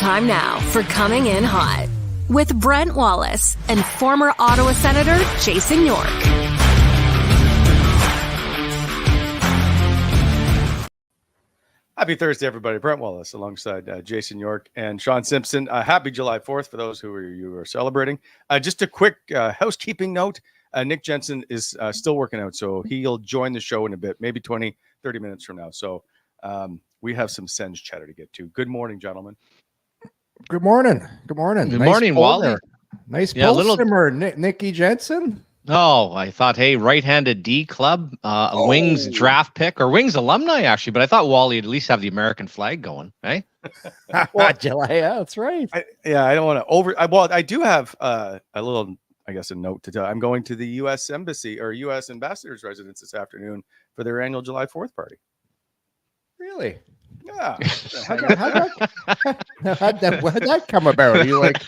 time now for Coming In Hot with Brent Wallace and former Ottawa Senator Jason York. Happy Thursday, everybody. Brent Wallace alongside Jason York and Sean Simpson. Happy July 4th for those who are celebrating. Just a quick housekeeping note. Nick Jensen is still working out, so he'll join the show in a bit, maybe 20, 30 minutes from now. So we have some Sens chatter to get to. Good morning, gentlemen. Good morning. Good morning. Good morning, Wally. Nice simmer, Nicky Jensen. Oh, I thought, hey, right-handed D club, Wings draft pick, or Wings alumni, actually. But I thought Wally would at least have the American flag going, eh? Well, yeah, that's right. I don't want to I do have a little, I guess, a note to tell. I'm going to the U.S. Embassy or U.S. Ambassador's residence this afternoon for their annual July 4th party. Really? Yeah. How'd that come about? Are you like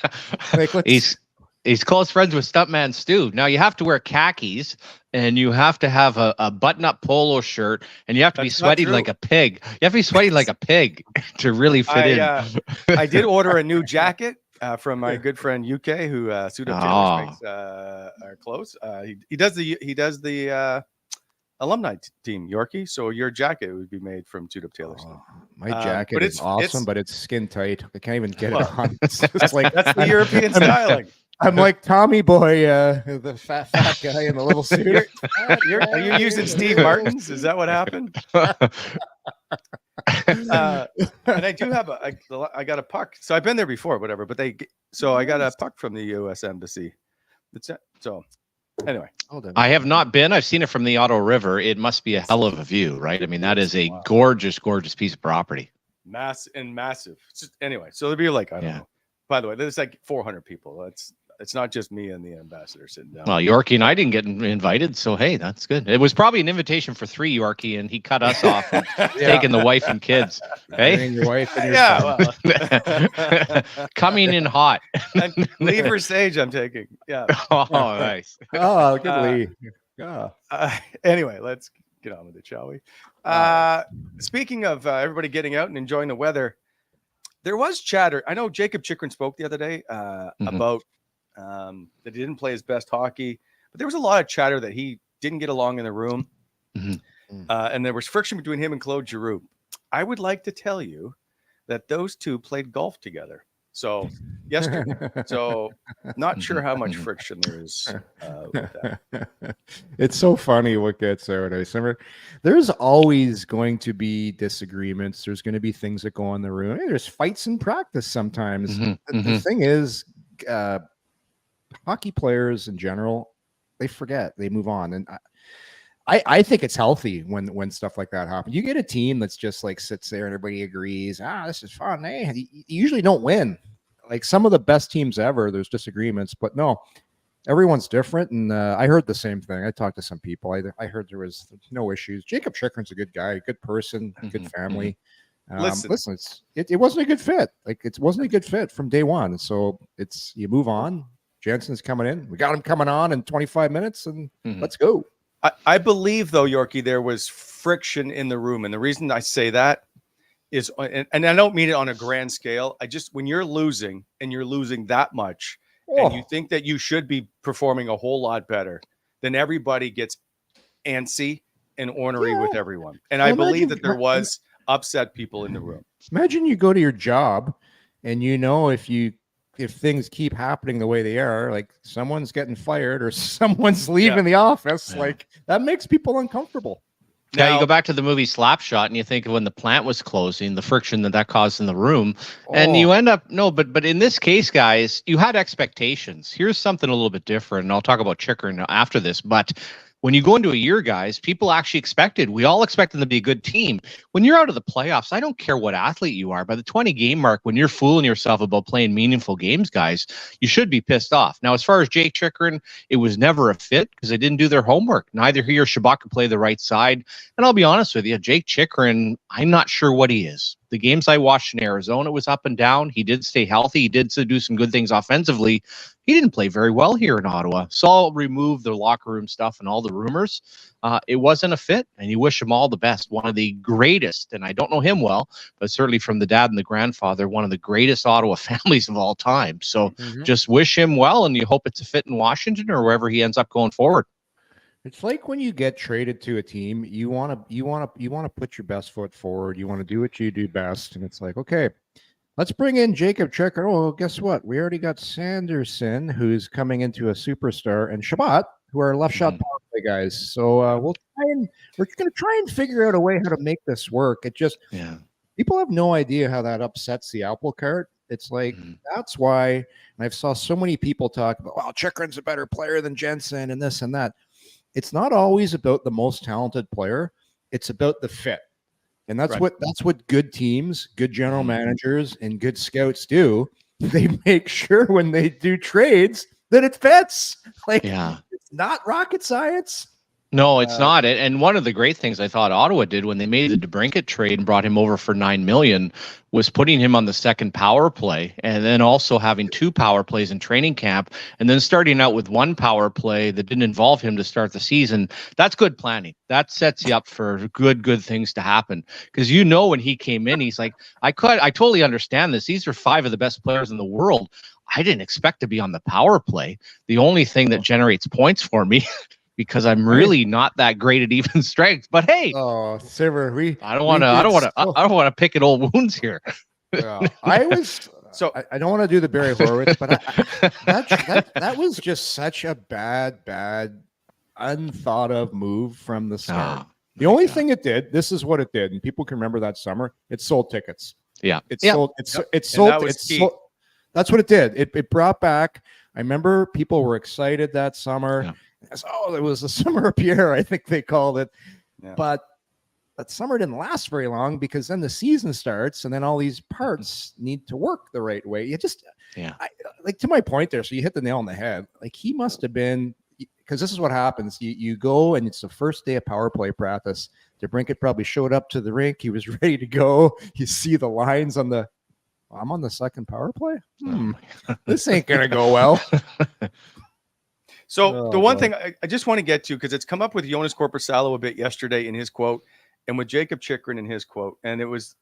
He's close friends with Stuntman Stu. Now you have to wear khakis, and you have to have a button-up polo shirt, and you have to be sweating like a pig. You have to be sweating like a pig to really fit in. I did order a new jacket from my good friend UK, who Suit Up Taylor makes our clothes. He does the alumni team, Yorkie. So your jacket would be made from Suit Up Taylor's. My jacket is awesome, but it's skin tight. I can't even get it on. It's like that's the European styling. I'm like Tommy Boy, the fat guy in the little suit. Are you using Steve Martin's? Is that what happened? And I do have I got a puck. So I've been there before, whatever. But I got a puck from the U.S. Embassy. So anyway, I have not been. I've seen it from the Ottawa River. It must be a hell of a view, right? I mean, that is a gorgeous, gorgeous piece of property. Massive. Anyway, so there'll be like I don't know. By the way, there's like 400 people. It's not just me and the ambassador sitting down. Well, Yorkie and I didn't get invited, so hey, that's good. It was probably an invitation for 3, Yorkie, and he cut us off, and taking the wife and kids. Hey, and your wife and your son. Coming in hot. Leave for Sage, I'm taking. Yeah. Oh, nice. Oh, good lead. Anyway, let's get on with it, shall we? Speaking of everybody getting out and enjoying the weather, there was chatter. I know Jacob Chychrun spoke the other day about that he didn't play his best hockey, but there was a lot of chatter that he didn't get along in the room. And there was friction between him and Claude Giroux. I would like to tell you that those two played golf together. So yesterday. So not sure how much friction there is with that. It's so funny what gets out. There's always going to be disagreements. There's going to be things that go on in the room. Hey, there's fights in practice sometimes. The thing is, hockey players in general, they forget, they move on. And I think it's healthy when stuff like that happens. You get a team that's just like sits there and everybody agrees, this is fun. Hey, you usually don't win. Like some of the best teams ever, there's disagreements, but no, everyone's different. And I heard the same thing. I talked to some people. I heard there was no issues. Jacob Chychrun's a good guy, a good person, good family. Listen, it wasn't a good fit. Like it wasn't a good fit from day one. So you move on. Jensen's coming in. We got him coming on in 25 minutes, and let's go. I believe, though, Yorkie, there was friction in the room. And the reason I say that is, and I don't mean it on a grand scale. When you're losing and you're losing that much, and you think that you should be performing a whole lot better, then everybody gets antsy and ornery with everyone. And I believe that there was upset people in the room. Imagine you go to your job and if things keep happening the way they are, like someone's getting fired or someone's leaving the office, like that makes people uncomfortable. Now, you go back to the movie Slapshot and you think of when the plant was closing, the friction that caused in the room, and you end up, but in this case, guys, you had expectations. Here's something a little bit different, and I'll talk about Chychrun after this, but when you go into a year, guys, people actually we all expected them to be a good team. When you're out of the playoffs, I don't care what athlete you are. By the 20-game mark, when you're fooling yourself about playing meaningful games, guys, you should be pissed off. Now, as far as Jake Chychrun, it was never a fit because they didn't do their homework. Neither he or Shabbat could play the right side. And I'll be honest with you, Jake Chychrun, I'm not sure what he is. The games I watched in Arizona was up and down. He did stay healthy. He did do some good things offensively. He didn't play very well here in Ottawa. So I'll remove the locker room stuff and all the rumors. It wasn't a fit, and you wish him all the best. One of the greatest, and I don't know him well, but certainly from the dad and the grandfather, one of the greatest Ottawa families of all time. So just wish him well, and you hope it's a fit in Washington or wherever he ends up going forward. It's like when you get traded to a team, you want to put your best foot forward. You want to do what you do best, and it's like, okay, let's bring in Jacob Checker. Oh, well, guess what? We already got Sanderson, who's coming into a superstar, and Shabbat, who are left shot power play guys. So we're going to try and figure out a way how to make this work. It just people have no idea how that upsets the apple cart. It's like that's why, and I've saw so many people talk about, well, Chikrin's a better player than Jensen and this and that. It's not always about the most talented player. It's about the fit. And that's what good teams, good general managers, and good scouts do. They make sure when they do trades that it fits. Like, it's not rocket science. No, it's not. And one of the great things I thought Ottawa did when they made the DeBrincat trade and brought him over for $9 million was putting him on the second power play, and then also having 2 power plays in training camp, and then starting out with 1 power play that didn't involve him to start the season. That's good planning. That sets you up for good things to happen. Because when he came in, he's like, I totally understand this. These are 5 of the best players in the world. I didn't expect to be on the power play. The only thing that generates points for me because I'm really not that great at even strength. But hey, Silver, I don't want to pick at old wounds here. I don't want to do the Barry Horowitz, but that was just such a bad, unthought of move from the start. The only thing it did, this is what it did, and people can remember that summer. It sold tickets. It sold. That's what it did. It brought back. I remember people were excited that summer. Yeah. It was the summer of Pierre, I think they called it. Yeah. But that summer didn't last very long because then the season starts and then all these parts need to work the right way. Like to my point there, so you hit the nail on the head. Like he must have been, because this is what happens. You go and it's the first day of power play practice. DeBrincat probably showed up to the rink. He was ready to go. You see the lines on the, I'm on the second power play. This ain't going to go well. So the one thing I just want to get to, because it's come up with Jonas Corposalo a bit yesterday in his quote and with Jacob Chikrin in his quote. And it was,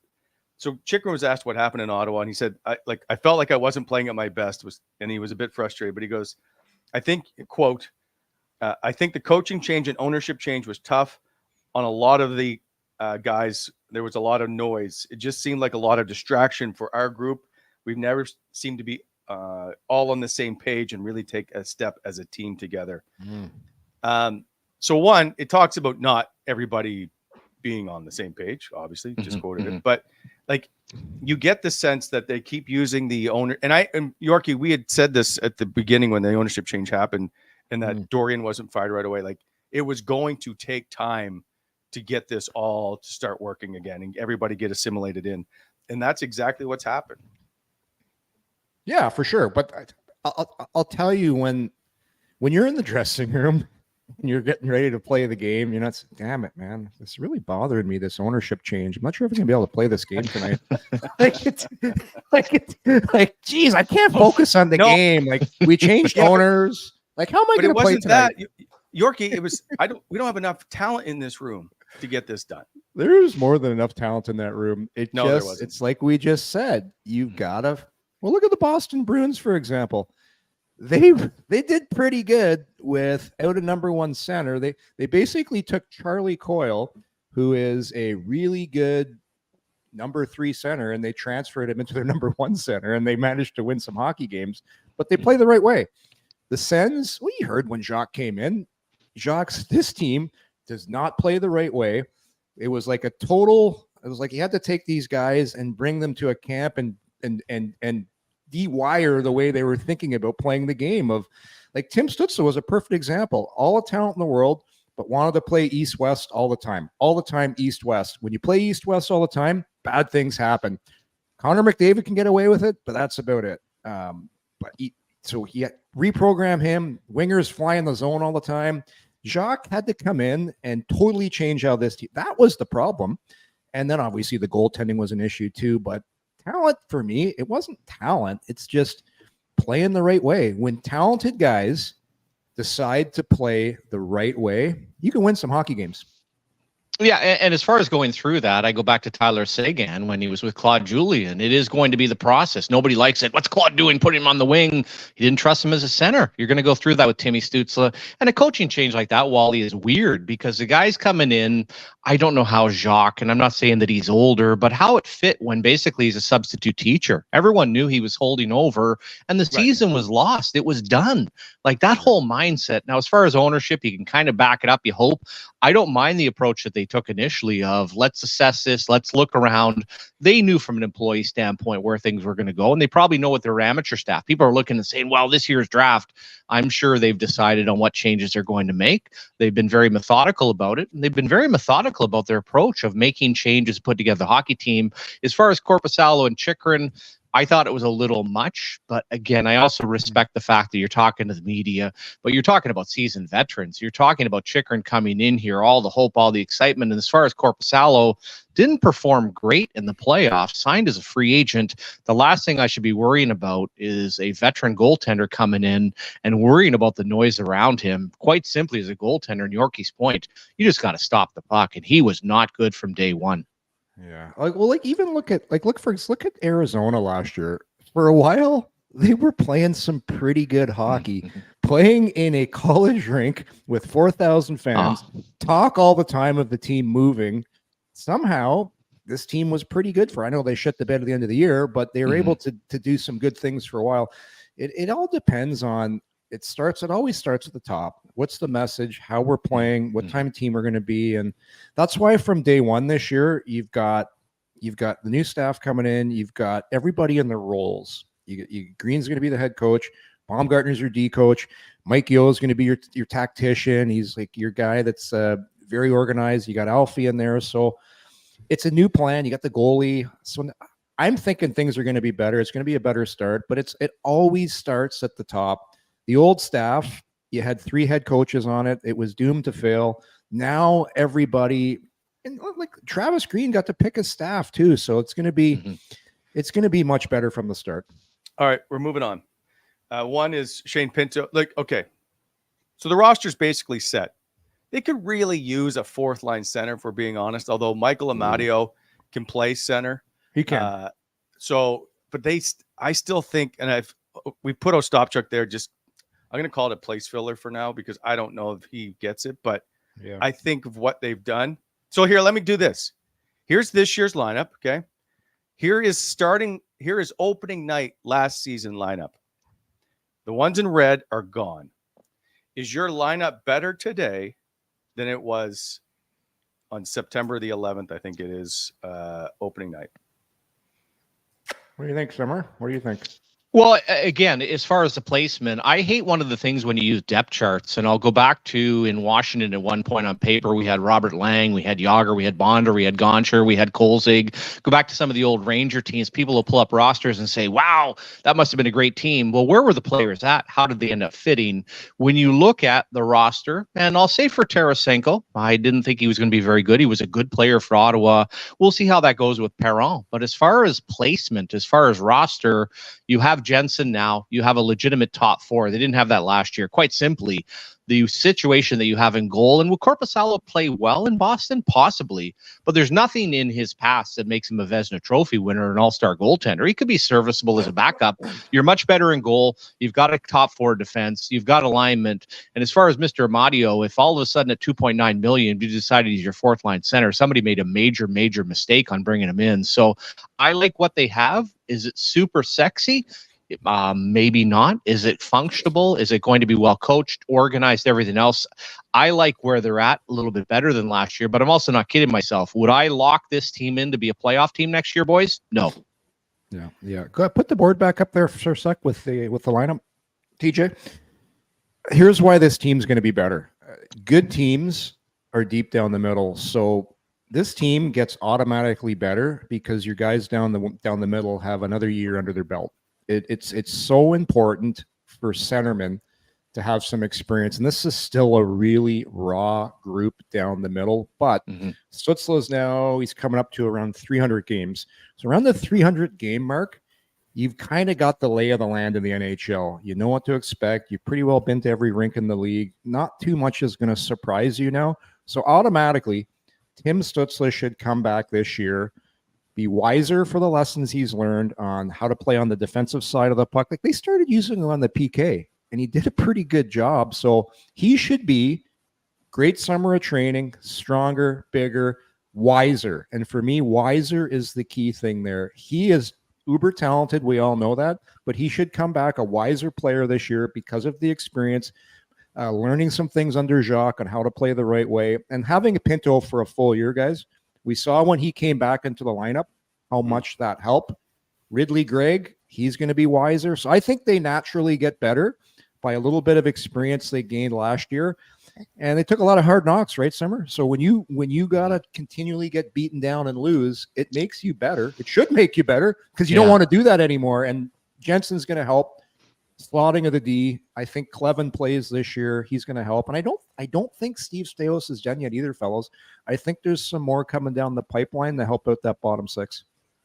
so Chikrin was asked what happened in Ottawa. And he said, I felt like I wasn't playing at my best, and he was a bit frustrated, but he goes, I think, quote, I think the coaching change and ownership change was tough on a lot of the guys. There was a lot of noise. It just seemed like a lot of distraction for our group. We've never seemed to be all on the same page and really take a step as a team together. So one, it talks about not everybody being on the same page, obviously, just quoted it, but like you get the sense that they keep using the owner. And Yorkie, we had said this at the beginning when the ownership change happened and that Dorian wasn't fired right away. Like it was going to take time to get this all to start working again and everybody get assimilated in. And that's exactly what's happened. Yeah, for sure. But I'll tell you, when you're in the dressing room and you're getting ready to play the game, you're not, damn it, man, this really bothered me, this ownership change. I'm not sure if I'm going to be able to play this game tonight. like, geez, I can't focus on the game. Like, we changed owners. Like, how am I going to play tonight? Yorkie, it was, we don't have enough talent in this room to get this done. There's more than enough talent in that room. It's like we just said, you've got to. Well, look at the Boston Bruins, for example. They did pretty good without a number one center. They basically took Charlie Coyle, who is a really good number 3 center, and they transferred him into their number 1 center, and they managed to win some hockey games. But they play the right way. The Sens, we heard when Jacques came in. This team does not play the right way. It was like you had to take these guys and bring them to a camp and de-wire the way they were thinking about playing the game. Of like Tim Stützle was a perfect example. All the talent in the world, but wanted to play East-West all the time, East-West. When you play East-West all the time, bad things happen. Connor McDavid can get away with it, but that's about it. So he reprogrammed him. Wingers fly in the zone all the time. Jacques had to come in and totally change how this team. That was the problem. And then obviously the goaltending was an issue too. But talent for me, it wasn't talent. It's just playing the right way. When talented guys decide to play the right way, you can win some hockey games. Yeah, and as far as going through that, I go back to Tyler Seguin when he was with Claude Julien. It is going to be the process. Nobody likes it. What's Claude doing? Putting him on the wing. He didn't trust him as a center. You're going to go through that with Timmy Stützle. And a coaching change like that, Wally, is weird because the guy's coming in. I don't know how Jacques, and I'm not saying that he's older, but how it fit when basically he's a substitute teacher. Everyone knew he was holding over, and the season was lost. It was done. Like that whole mindset. Now, as far as ownership, you can kind of back it up, you hope. I don't mind the approach that they took initially of let's assess this, let's look around. They knew from an employee standpoint where things were going to go, and they probably know what their amateur staff. People are looking and saying, well, this year's draft, I'm sure they've decided on what changes they're going to make. They've been very methodical about it, and they've been very methodical about their approach of making changes, put together the hockey team. As far as Korpisalo and Chychrun, I thought it was a little much, but again, I also respect the fact that you're talking to the media, but you're talking about seasoned veterans. You're talking about Chychrun coming in here, all the hope, all the excitement. And as far as Korpisalo, didn't perform great in the playoffs, signed as a free agent. The last thing I should be worrying about is a veteran goaltender coming in and worrying about the noise around him. Quite simply, as a goaltender, in Yorkie's point, you just got to stop the puck, and he was not good from day one. Yeah. Even look at Arizona last year. For a while, they were playing some pretty good hockey, playing in a college rink with 4,000 fans, talk all the time of the team moving. Somehow this team was pretty good I know they shut the bed at the end of the year, but they were able to do some good things for a while. It all depends on, it always starts at the top. What's the message, how we're playing, what time team we're going to be. And that's why from day one this year, you've got the new staff coming in. You've got everybody in their roles. Green's going to be the head coach. Baumgartner's your D coach. Mike Yeo is going to be your tactician. He's like your guy that's very organized. You got Alfie in there. So it's a new plan. You got the goalie. So I'm thinking things are going to be better. It's going to be a better start, but it always starts at the top. The old staff, you had 3 head coaches on it. It was doomed to fail. Now everybody, and like Travis Green got to pick his staff too. So it's going to be much better from the start. All right, we're moving on. One is Shane Pinto. Okay. So the roster's basically set. They could really use a 4th line center, if we're being honest, although Michael Amadio can play center. He can. But I still think, and we put Ostapchuk there, just I'm going to call it a place filler for now because I don't know if he gets it, but yeah. I think of what they've done. So here, let me do this. Here's this year's lineup. Okay. Here is opening night last season lineup. The ones in red are gone. Is your lineup better today than it was on September the 11th? I think it is opening night. What do you think, Summer? What do you think? Well, again, as far as the placement, I hate one of the things when you use depth charts, and I'll go back to in Washington at one point on paper, we had Robert Lang, we had Yager, we had Bonder, we had Gonchar, we had Kolzig. Go back to some of the old Ranger teams, people will pull up rosters and say, wow, that must have been a great team. Well, where were the players at? How did they end up fitting? When you look at the roster, and I'll say for Tarasenko, I didn't think he was going to be very good. He was a good player for Ottawa. We'll see how that goes with Perron. But as far as placement, as far as roster, you have Jensen now. You have a legitimate top 4. They didn't have that last year. Quite simply, the situation that you have in goal, and will Korpisalo play well in Boston? Possibly, but there's nothing in his past that makes him a Vezina Trophy winner, an all-star goaltender. He could be serviceable as a backup. You're much better in goal. You've got a top 4 defense. You've got alignment. And as far as Mr. Amadio, if all of a sudden at $2.9 million, you decided he's your 4th line center, somebody made a major mistake on bringing him in. So I like what they have. Is it super sexy? Maybe not. Is it functional? Is it going to be well coached, organized, everything else? I like where they're at a little bit better than last year, but I'm also not kidding myself. Would I lock this team in to be a playoff team next year, boys? No. Yeah. Go ahead, put the board back up there for a sec with the lineup. TJ, here's why this team's going to be better. Good teams are deep down the middle, so this team gets automatically better because your guys down the middle have another year under their belt. It's so important for centermen to have some experience. And this is still a really raw group down the middle. But Stützle's now, he's coming up to around 300 games. So around the 300 game mark, you've kind of got the lay of the land in the NHL. You know what to expect. You've pretty well been to every rink in the league. Not too much is going to surprise you now. So automatically, Tim Stützle should come back this year, be wiser for the lessons he's learned on how to play on the defensive side of the puck. Like, they started using him on the PK, and he did a pretty good job. So he should be great summer of training, stronger, bigger, wiser. And for me, wiser is the key thing there. He is uber talented. We all know that, but he should come back a wiser player this year because of the experience, learning some things under Jacques on how to play the right way, and having a Pinto for a full year, guys. We saw when he came back into the lineup how much that helped. Ridley Gregg, he's going to be wiser. So I think they naturally get better by a little bit of experience they gained last year. And they took a lot of hard knocks, right, Summer? So when you got to continually get beaten down and lose, it makes you better. It should make you better because you don't want to do that anymore. And Jensen's going to help. Slotting of the D. I think Clevin plays this year. He's going to help. And I don't think Steve Staios is done yet either, fellows. I think there's some more coming down the pipeline to help out that bottom six.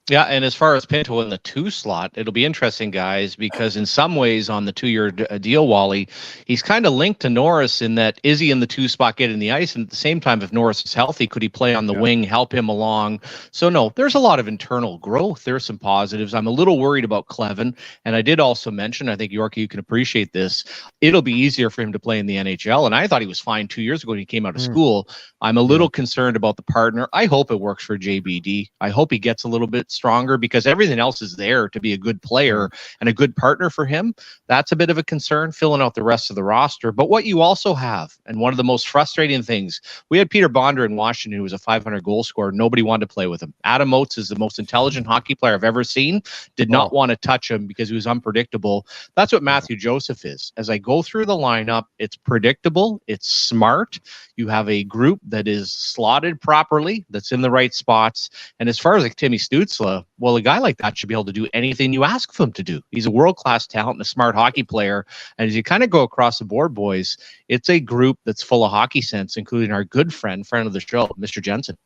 Yeah, and as far as Pinto in the 2 slot, it'll be interesting, guys, because in some ways on the 2-year deal, Wally, he's kind of linked to Norris in that, is he in the 2 spot getting the ice? And at the same time, if Norris is healthy, could he play on the wing, help him along? So no, there's a lot of internal growth. There's some positives. I'm a little worried about Clevin. And I did also mention, I think, Yorkie, you can appreciate this, it'll be easier for him to play in the NHL. And I thought he was fine 2 years ago when he came out of school. I'm a little concerned about the partner. I hope it works for JBD. I hope he gets a little bit stronger because everything else is there to be a good player and a good partner for him. That's a bit of a concern, filling out the rest of the roster. But what you also have, and one of the most frustrating things, we had Peter Bonder in Washington, who was a 500 goal scorer. Nobody wanted to play with him. Adam Oates is the most intelligent hockey player I've ever seen. Did not want to touch him because he was unpredictable. That's what Matthew Joseph is. As I go through the lineup, it's predictable. It's smart. You have a group that is slotted properly, that's in the right spots. And as far as like Timmy Stützle, well, a guy like that should be able to do anything you ask of him to do. He's a world-class talent and a smart hockey player. And as you kind of go across the board, boys, it's a group that's full of hockey sense, including our good friend of the show, Mr. Jensen.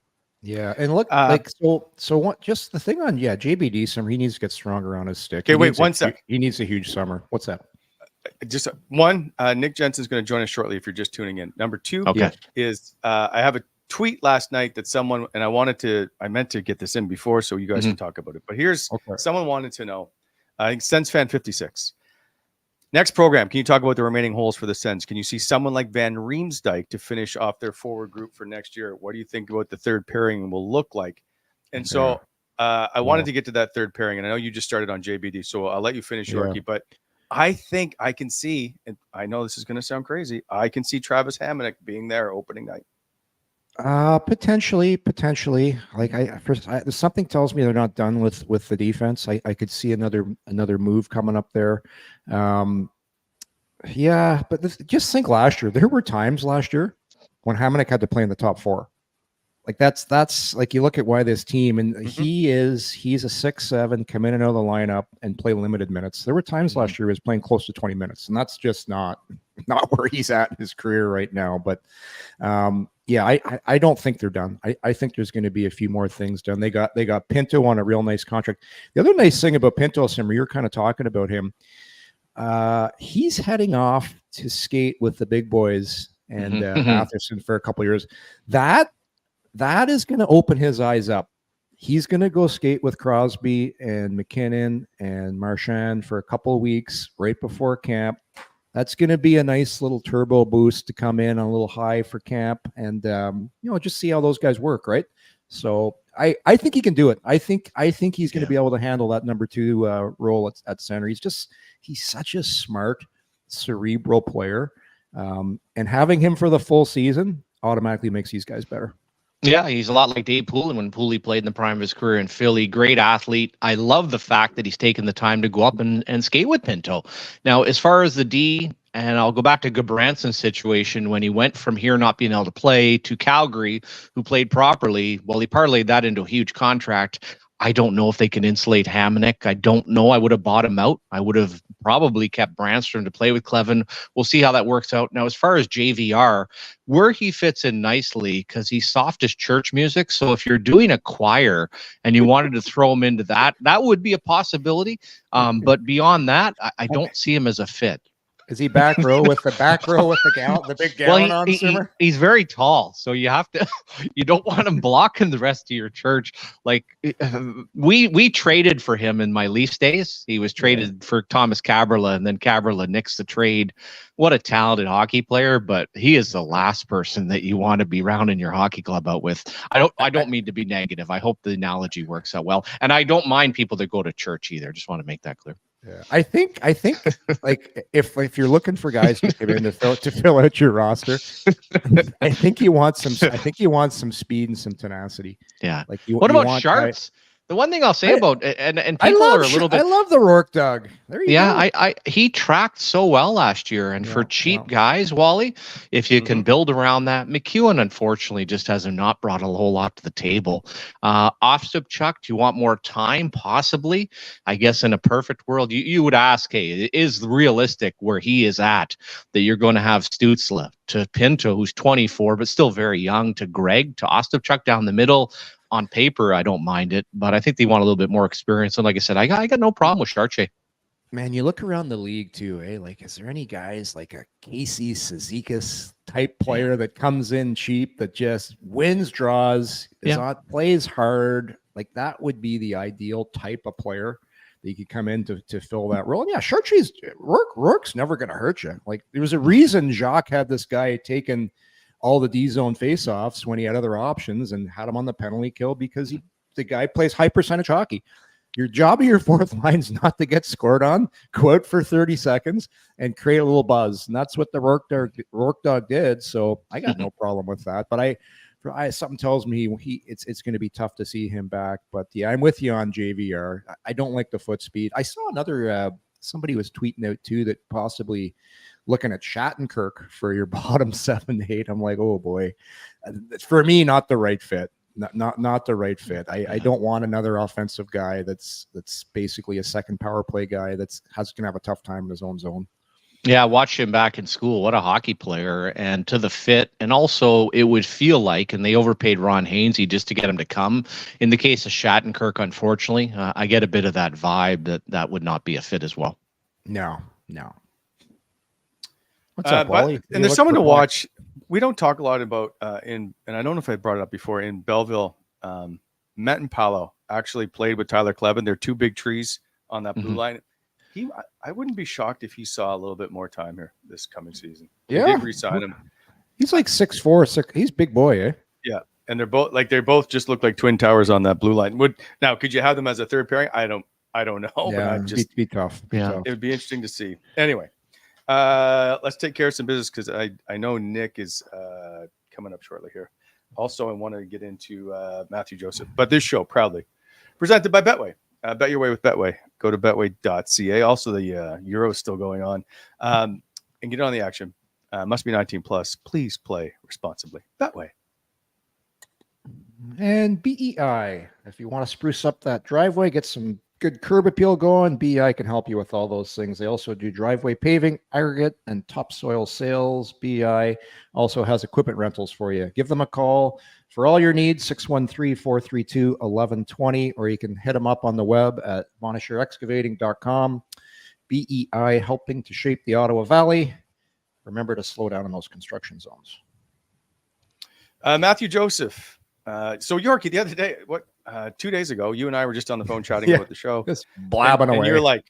Yeah, and look, so what? Just the thing on JBD summer, he needs to get stronger on his stick. Okay, wait 1 sec. He needs a huge summer. What's that? Just one. Nick Jensen's going to join us shortly if you're just tuning in. Number 2 is I have a tweet last night that someone, and I meant to get this in before so you guys can talk about it. But here's someone wanted to know. I think Sens fan 56. Next program, can you talk about the remaining holes for the Sens? Can you see someone like Van Riemsdyk to finish off their forward group for next year? What do you think about the third pairing will look like? And so I wanted to get to that third pairing, and I know you just started on JBD, so I'll let you finish, Yorkie. But I think I can see, and I know this is going to sound crazy, I can see Travis Hamonic being there opening night. Potentially. Like something tells me they're not done with the defense. I could see another move coming up there. But just think last year. There were times last year when Hamonic had to play in the top 4. Like that's like, you look at why this team, and he's a 6'7", come in and out of the lineup and play limited minutes. There were times last year he was playing close to 20 minutes, and that's just not where he's at in his career right now. But I don't think they're done. I think there's going to be a few more things done. They got Pinto on a real nice contract. The other nice thing about Pinto, Simmer, you're kind of talking about him. He's heading off to skate with the big boys and Matheson for a couple of years. That is going to open his eyes up. He's going to go skate with Crosby and McKinnon and Marchand for a couple of weeks right before camp. That's going to be a nice little turbo boost to come in on a little high for camp and, just see how those guys work, right? So I think he can do it. I think he's going to be able to handle that number 2 role at center. He's such a smart, cerebral player. And having him for the full season automatically makes these guys better. Yeah, he's a lot like Dave Poulin when Pooley played in the prime of his career in Philly. Great athlete. I love the fact that he's taken the time to go up and skate with Pinto. Now, as far as the D, and I'll go back to Gobranson's situation when he went from here not being able to play to Calgary, who played properly. Well, he parlayed that into a huge contract. I don't know if they can insulate Hamonic. I don't know. I would have bought him out. I would have probably kept Brandstrom to play with Cleven. We'll see how that works out. Now, as far as JVR, where he fits in nicely, because he's soft as church music. So if you're doing a choir and you wanted to throw him into that, that would be a possibility. But beyond that, I don't see him as a fit. Is he back row with the big gown on, Simmer? He's very tall, so you have to. You don't want him blocking the rest of your church. Like we traded for him in my Leafs days. He was traded for Thomas Cabrera, and then Cabrera nixed the trade. What a talented hockey player, but he is the last person that you want to be rounding your hockey club out with. I don't mean to be negative. I hope the analogy works out well, and I don't mind people that go to church either. Just want to make that clear. Yeah, I think like if you're looking for guys to come in to fill out your roster, I think you want some speed and some tenacity. Yeah. Like what about Sharps? The one thing I'll say about and people are a little bit. I love the Rourke Doug. There you go. He tracked so well last year, and for cheap guys, Wally, if you can build around that, McEwen unfortunately just has not brought a whole lot to the table. Ostapchuk, do you want more time? Possibly. I guess in a perfect world, you would ask, hey, is realistic where he is at that you're going to have Stützle to Pinto, who's 24 but still very young, to Greg, to Ostapchuk down the middle. On paper, I don't mind it, but I think they want a little bit more experience. And like I said, I got no problem with Charche. Man, you look around the league too, eh? Like, is there any guys like a Casey Cizikas type player that comes in cheap that just wins draws, plays hard? Like that would be the ideal type of player that you could come in to fill that role. And yeah, Rourke's never going to hurt you. Like there was a reason Jacques had this guy taking all the D-zone face-offs when he had other options and had him on the penalty kill because the guy plays high percentage hockey. Your job of your fourth line is not to get scored on, go out for 30 seconds, and create a little buzz. And that's what the Rourke Dog did. So I got no problem with that. But something tells me it's going to be tough to see him back. But yeah, I'm with you on JVR. I don't like the foot speed. I saw another somebody was tweeting out too that possibly looking at Shattenkirk for your bottom 7-8. I'm like, oh boy, for me, not the right fit. Not the right fit. I don't want another offensive guy that's basically a second power play guy that's gonna have a tough time in his own zone. Yeah, I watched him back in school. What a hockey player, and to the fit. And also, it would feel like, and they overpaid Ron Hainsey just to get him to come. In the case of Shattenkirk, unfortunately, I get a bit of that vibe that would not be a fit as well. No. What's up, Wally? And there's someone to watch. We don't talk a lot about and I don't know if I brought it up before, in Belleville, Metin Palo actually played with Tyler Cleven. They're two big trees on that blue line. I wouldn't be shocked if he saw a little bit more time here this coming season. Yeah, they did re-sign him. He's like 6'4", he's a big boy, eh? Yeah, and they both just look like twin towers on that blue line. Could you have them as a third pairing? I don't know. Yeah, but it'd be tough. It would be interesting to see. Anyway. Let's take care of some business because I know Nick is coming up shortly here. Also, I want to get into Matthew Joseph, but this show proudly presented by Betway. Bet your way with Betway. Go to betway.ca. Also, the Euro is still going on, and get on the action. Must be 19 plus. Please play responsibly. Betway. And BEI. If you want to spruce up that driveway, get some good curb appeal going, BEI can help you with all those things. They also do driveway paving, aggregate, and topsoil sales. BEI also has equipment rentals for you. Give them a call for all your needs, 613-432-1120, or you can hit them up on the web at monisherexcavating.com. BEI, helping to shape the Ottawa Valley. Remember to slow down in those construction zones. Matthew Joseph. So Yorkie, the other day, 2 days ago, you and I were just on the phone chatting about the show, just blabbing away. And you're like,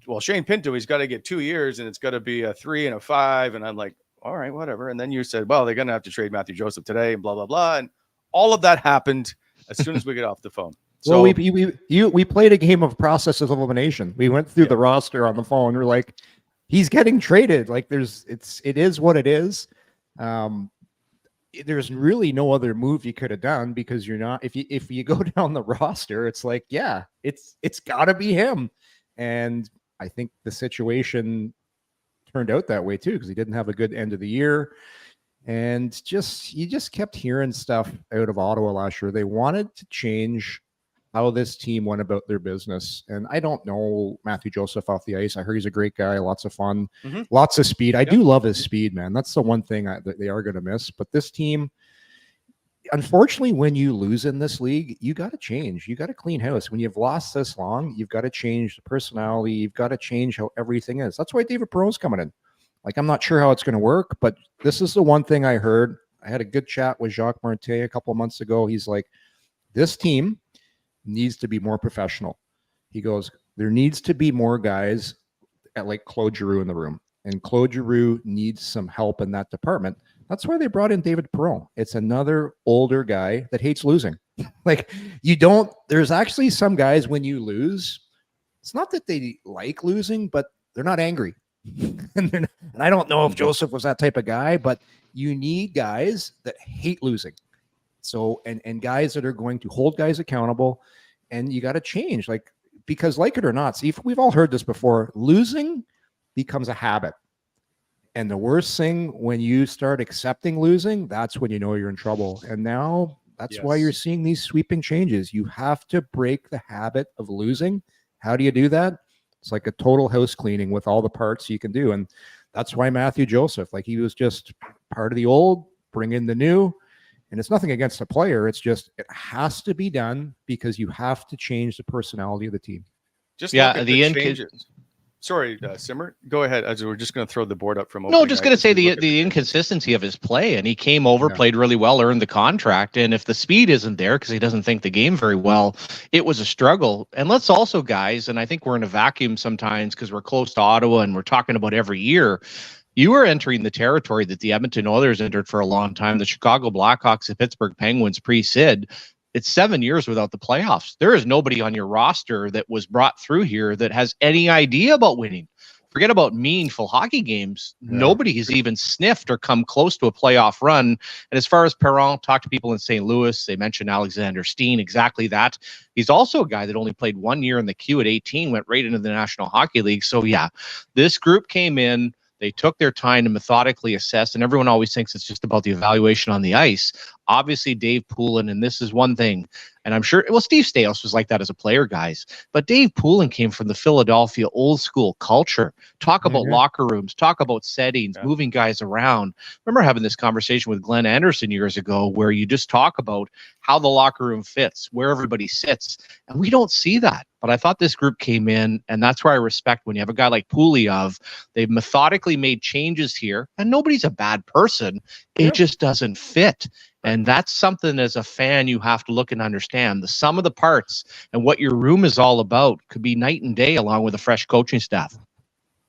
well, Shane Pinto, he's got to get 2 years, and it's got to be a 3 and a 5. And I'm like, all right, whatever. And then you said, well, they're going to have to trade Matthew Joseph today, and blah blah blah. And all of that happened as soon as we get off the phone. So we played a game of process of elimination. We went through the roster on the phone. We're like, he's getting traded. Like it is what it is. There's really no other move you could have done because you're not. If you go down the roster, it's like, yeah, it's got to be him. And I think the situation turned out that way too because he didn't have a good end of the year. And you just kept hearing stuff out of Ottawa last year. They wanted to change how this team went about their business. And I don't know Matthew Joseph off the ice. I heard he's a great guy, lots of fun, lots of speed. I do love his speed, man. That's the one thing that they are going to miss. But this team, unfortunately, when you lose in this league, you got to change. You got to clean house. When you've lost this long, you've got to change the personality. You've got to change how everything is. That's why David Perron's coming in. Like, I'm not sure how it's going to work, but this is the one thing I heard. I had a good chat with Jacques Martin a couple of months ago. He's like, this team needs to be more professional. He goes, there needs to be more guys like Claude Giroux in the room. And Claude Giroux needs some help in that department. That's why they brought in David Perron. It's another older guy that hates losing. Like, there's actually some guys when you lose, it's not that they like losing, but they're not angry. and I don't know if Joseph was that type of guy, but you need guys that hate losing. So, and guys that are going to hold guys accountable, and you got to change, like, because like it or not, see, we've all heard this before, losing becomes a habit. And the worst thing when you start accepting losing, that's when you know you're in trouble. And now that's why you're seeing these sweeping changes. You have to break the habit of losing. How do you do that? It's like a total house cleaning with all the parts you can do. And that's why Matthew Joseph, like, he was just part of the old, bring in the new. And it's nothing against the player. It's just, it has to be done because you have to change the personality of the team. Just look at the changes. Sorry, Simmer. Go ahead. As we're just going to throw the board up from. No, just going to say the inconsistency of his play, and he came over, played really well, earned the contract, and if the speed isn't there because he doesn't think the game very well, it was a struggle. And let's also, guys, and I think we're in a vacuum sometimes because we're close to Ottawa and we're talking about every year. You are entering the territory that the Edmonton Oilers entered for a long time, the Chicago Blackhawks, the Pittsburgh Penguins pre-Sid. It's 7 years without the playoffs. There is nobody on your roster that was brought through here that has any idea about winning. Forget about meaningful hockey games. Nobody has even sniffed or come close to a playoff run. And as far as Perron, talked to people in St. Louis, they mentioned Alexander Steen, exactly that. He's also a guy that only played 1 year in the queue at 18, went right into the National Hockey League. So yeah, this group came in. They took their time to methodically assess, and everyone always thinks it's just about the evaluation on the ice. Obviously, Dave Poulin, and this is one thing, and I'm sure, well, Steve Staios was like that as a player, guys, but Dave Poulin came from the Philadelphia old school culture. Talk about locker rooms, talk about settings, moving guys around. Remember having this conversation with Glenn Anderson years ago where you just talk about how the locker room fits, where everybody sits, and we don't see that. But I thought this group came in, and that's where I respect when you have a guy like Pooley they've methodically made changes here, and nobody's a bad person. It just doesn't fit. And that's something as a fan you have to look and understand. The sum of the parts and what your room is all about could be night and day along with a fresh coaching staff.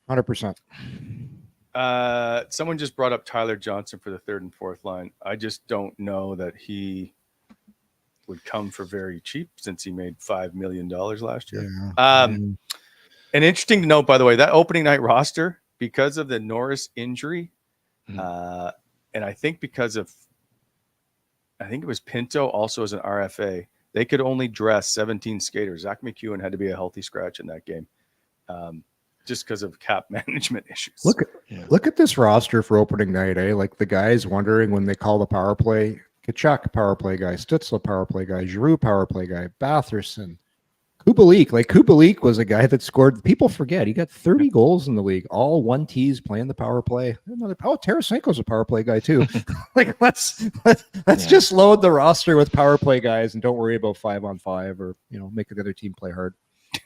100%. Someone just brought up Tyler Johnson for the third and fourth line. I just don't know that he would come for very cheap since he made $5 million last year. And interesting to note, by the way, that opening night roster, because of the Norris injury, and I think because of, I think it was Pinto also as an RFA, they could only dress 17 skaters. Zach McEwen had to be a healthy scratch in that game, just because of cap management issues. Look at this roster for opening night, eh? Like, the guys wondering when they call the power play. Kachuk, power play guy. Stützle, power play guy. Giroux, power play guy. Batherson. Kubalik. Like, Kubalik was a guy that scored. People forget. He got 30 goals in the league. All 1Ts playing the power play. Tarasenko's a power play guy too. Like, let's just load the roster with power play guys and don't worry about 5-on-5 or, make the other team play hard.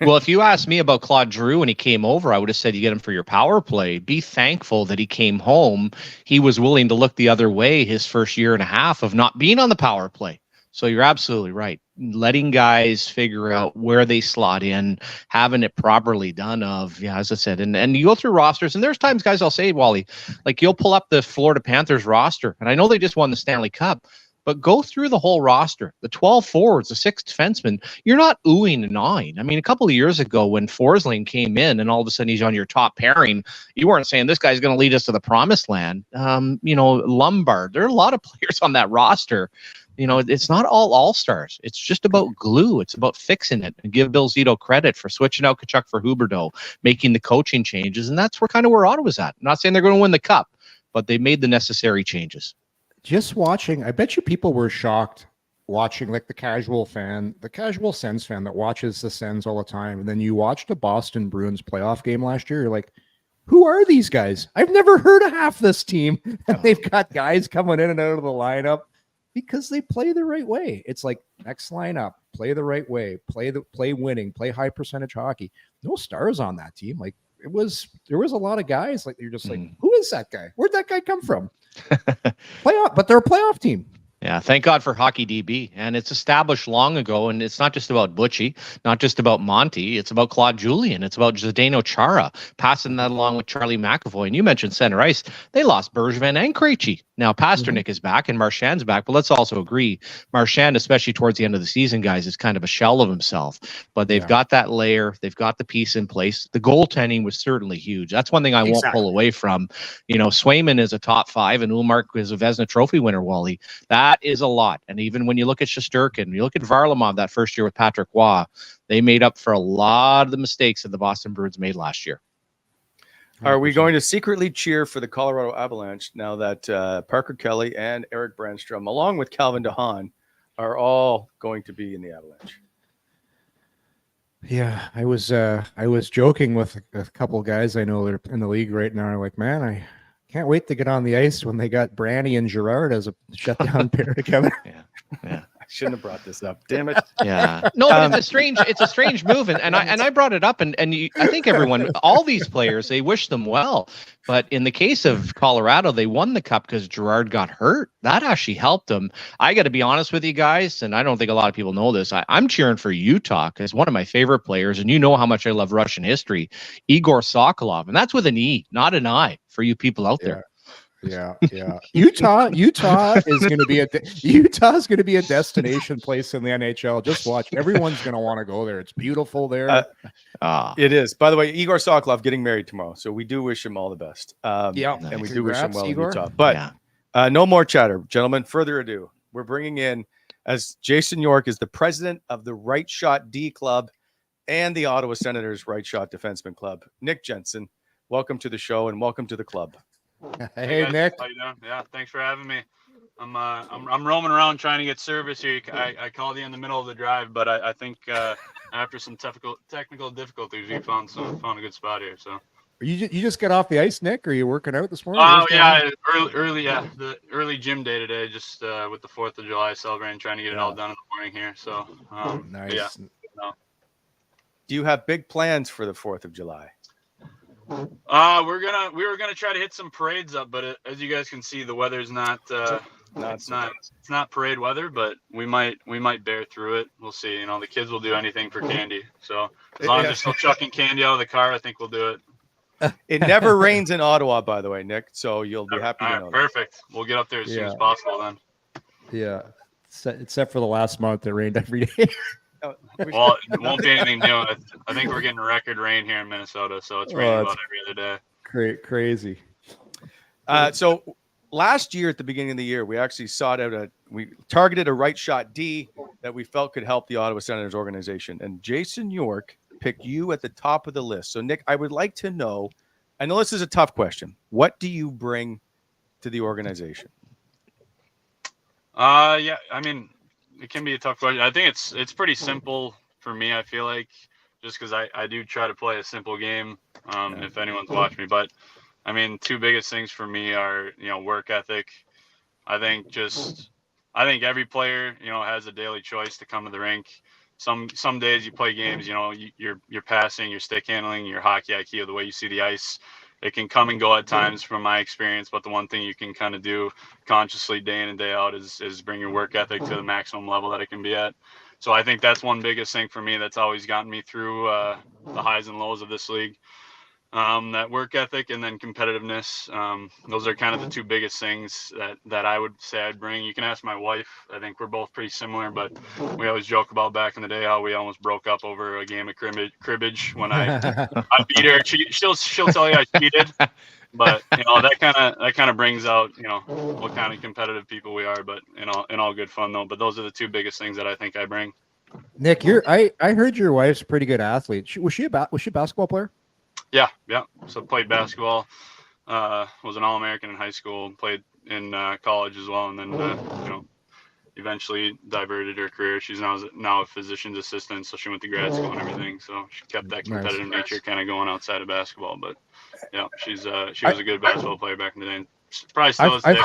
Well, if you asked me about Claude Giroux when he came over, I would have said you get him for your power play. Be thankful that he came home. He was willing to look the other way his first year and a half of not being on the power play. So you're absolutely right. Letting guys figure out where they slot in, having it properly done as I said, and you go through rosters, and there's times, guys, I'll say, Wally, like, you'll pull up the Florida Panthers roster, and I know they just won the Stanley Cup, but go through the whole roster, the 12 forwards, the 6 defensemen. You're not oohing and ahhing. I mean, a couple of years ago when Forsling came in and all of a sudden he's on your top pairing, you weren't saying this guy's going to lead us to the promised land. Lombard, there are a lot of players on that roster. It's not all stars. It's just about glue. It's about fixing it, and give Bill Zito credit for switching out Kachuk for Huberdeau, making the coaching changes. And that's where Ottawa's at. I'm not saying they're going to win the cup, but they made the necessary changes. Just watching, I bet you people were shocked watching like the casual Sens fan that watches the Sens all the time, and then you watched a Boston Bruins playoff game last year, you're like, who are these guys? I've never heard of half this team. And they've got guys coming in and out of the lineup because they play the right way. It's like next lineup, play the right way, play winning, play high percentage hockey. No stars on that team. Like there was a lot of guys like you're just like, who is that guy? Where'd that guy come from? Playoff, but they're a playoff team. Yeah, thank God for Hockey DB. And it's established long ago. And it's not just about Butchie, not just about Monty. It's about Claude Julien. It's about Zdeno Chara, passing that along with Charlie McAvoy. And you mentioned center ice. They lost Bergevin and Krejci. Now, Pasternak is back and Marchand's back. But let's also agree, Marchand, especially towards the end of the season, guys, is kind of a shell of himself. But they've got that layer. They've got the piece in place. The goaltending was certainly huge. That's one thing I won't pull away from. You know, Swayman is a top 5 and Ullmark is a Vezina Trophy winner, Wally. That is a lot. And even when you look at Shesterkin, you look at Varlamov that first year with Patrick Waugh, they made up for a lot of the mistakes that the Boston Bruins made last year. Are we going to secretly cheer for the Colorado Avalanche now that Parker Kelly and Eric Brandstrom, along with Calvin DeHaan, are all going to be in the Avalanche? Yeah, I was joking with a couple of guys I know that are in the league right now. Like, man, I can't wait to get on the ice when they got Brandy and Girard as a shutdown pair together. Yeah. I shouldn't have brought this up. Damn it. Yeah. No, but it's a strange move. And I brought it up and I think everyone, all these players, they wish them well. But in the case of Colorado, they won the cup because Girard got hurt. That actually helped them. I got to be honest with you guys, and I don't think a lot of people know this. I'm cheering for Utah because one of my favorite players, and you know how much I love Russian history, Igor Sokolov. And that's with an E, not an I, for you people out there. Yeah. Utah is going to be a destination place in the NHL. Just watch. Everyone's going to want to go there. It's beautiful there. It is. By the way, Igor Sokolov getting married tomorrow, so we do wish him all the best. And we do wish him well Igor. In Utah. But no more chatter, gentlemen. Further ado, we're bringing in, as Jason York is the president of the Right Shot D Club and the Ottawa Senators Right Shot Defenseman Club, Nick Jensen. Welcome to the show and welcome to the club. Hey guys, Nick. how you doing? Yeah, thanks for having me. I'm roaming around trying to get service here. I called you in the middle of the drive, but I think after some technical difficulties, we found a good spot here. So You just got off the ice, Nick? Or are you working out this morning? Oh yeah, the early gym day today, just with the 4th of July celebrating, trying to get it all done in the morning here. So nice. Yeah. Do you have big plans for the 4th of July? We were gonna try to hit some parades up, but as you guys can see, the weather's not it's not parade weather, but we might bear through it. We'll see. You know, the kids will do anything for candy. So as long as they're still chucking candy out of the car, I think we'll do it. It never rains in Ottawa, by the way, Nick. So you'll be happy to know. Perfect. We'll get up there as soon as possible then. Yeah. Except for the last month, it rained every day. Well, it won't be anything new. I think we're getting record rain here in Minnesota, so it's raining about every other day. Crazy. So last year at the beginning of the year, we actually we targeted a right shot D that we felt could help the Ottawa Senators organization. And Jason York picked you at the top of the list. So Nick, I would like to know, I know this is a tough question. What do you bring to the organization? Yeah, I mean, it can be a tough question. I think it's pretty simple for me. I feel like just because I do try to play a simple game. If anyone's watched me, but I mean, two biggest things for me are, you know, work ethic. I think every player, you know, has a daily choice to come to the rink. Some days you play games, you know, your passing, your stick handling, your hockey IQ, the way you see the ice, it can come and go at times from my experience. But the one thing you can kind of do consciously day in and day out is bring your work ethic to the maximum level that it can be at. So I think that's one biggest thing for me that's always gotten me through the highs and lows of this league. That work ethic and then competitiveness. Those are kind of the two biggest things that I would say I'd bring. You can ask my wife. I think we're both pretty similar, but we always joke about back in the day how we almost broke up over a game of cribbage when I beat her. She'll tell you I cheated, but you know that kind of brings out, you know, what kind of competitive people we are. But in all good fun though. But those are the two biggest things that I think I bring. Nick, I heard your wife's a pretty good athlete. Was she a basketball player? Yeah. So played basketball, was an All-American in high school, played in college as well, and then eventually diverted her career. She's now a physician's assistant, so she went to grad school and everything. So she kept that competitive nature kind of going outside of basketball. But yeah, she was a good basketball player back in the day. And probably still is today.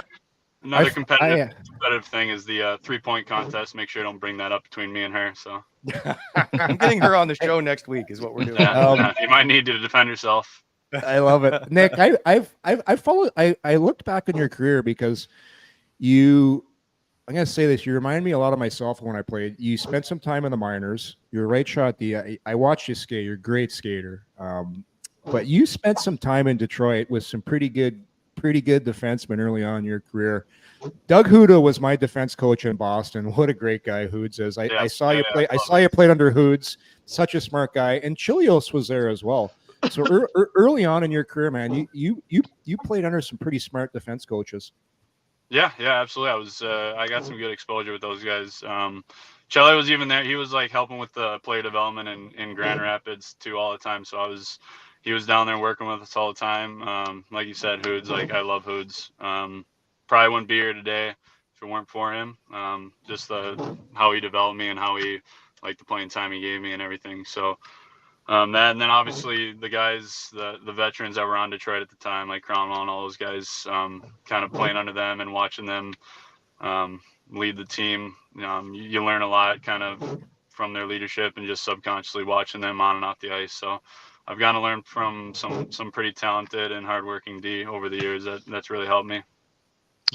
Another competitive thing is the 3-point contest. Make sure you don't bring that up between me and her. So I'm getting her on the show next week is what we're doing. You might need to defend yourself. I love it. Nick, I followed, I looked back on your career because I'm going to say this. You remind me a lot of myself when I played. You spent some time in the minors. You're a right shot D. I watched you skate. You're a great skater. But you spent some time in Detroit with some pretty good defensemen early on in your career. Doug Huda was my defense coach in Boston. What a great guy Hoods is. I saw you play. I saw you played under Hoods. Such a smart guy. And Chilios was there as well. So early on in your career, man, you played under some pretty smart defense coaches. Yeah, absolutely. I got some good exposure with those guys. Chelly was even there. He was like helping with the player development in Grand Rapids too all the time. So he was down there working with us all the time. Like you said, Hoods, like I love Hoods. Probably wouldn't be here today if it weren't for him. Just how he developed me and how he like the playing time he gave me and everything. So and then obviously the guys, the veterans that were on Detroit at the time, like Cromwell and all those guys, kind of playing under them and watching them lead the team. You learn a lot kind of from their leadership and just subconsciously watching them on and off the ice. So I've gotten to learn from some pretty talented and hardworking D over the years. That's really helped me.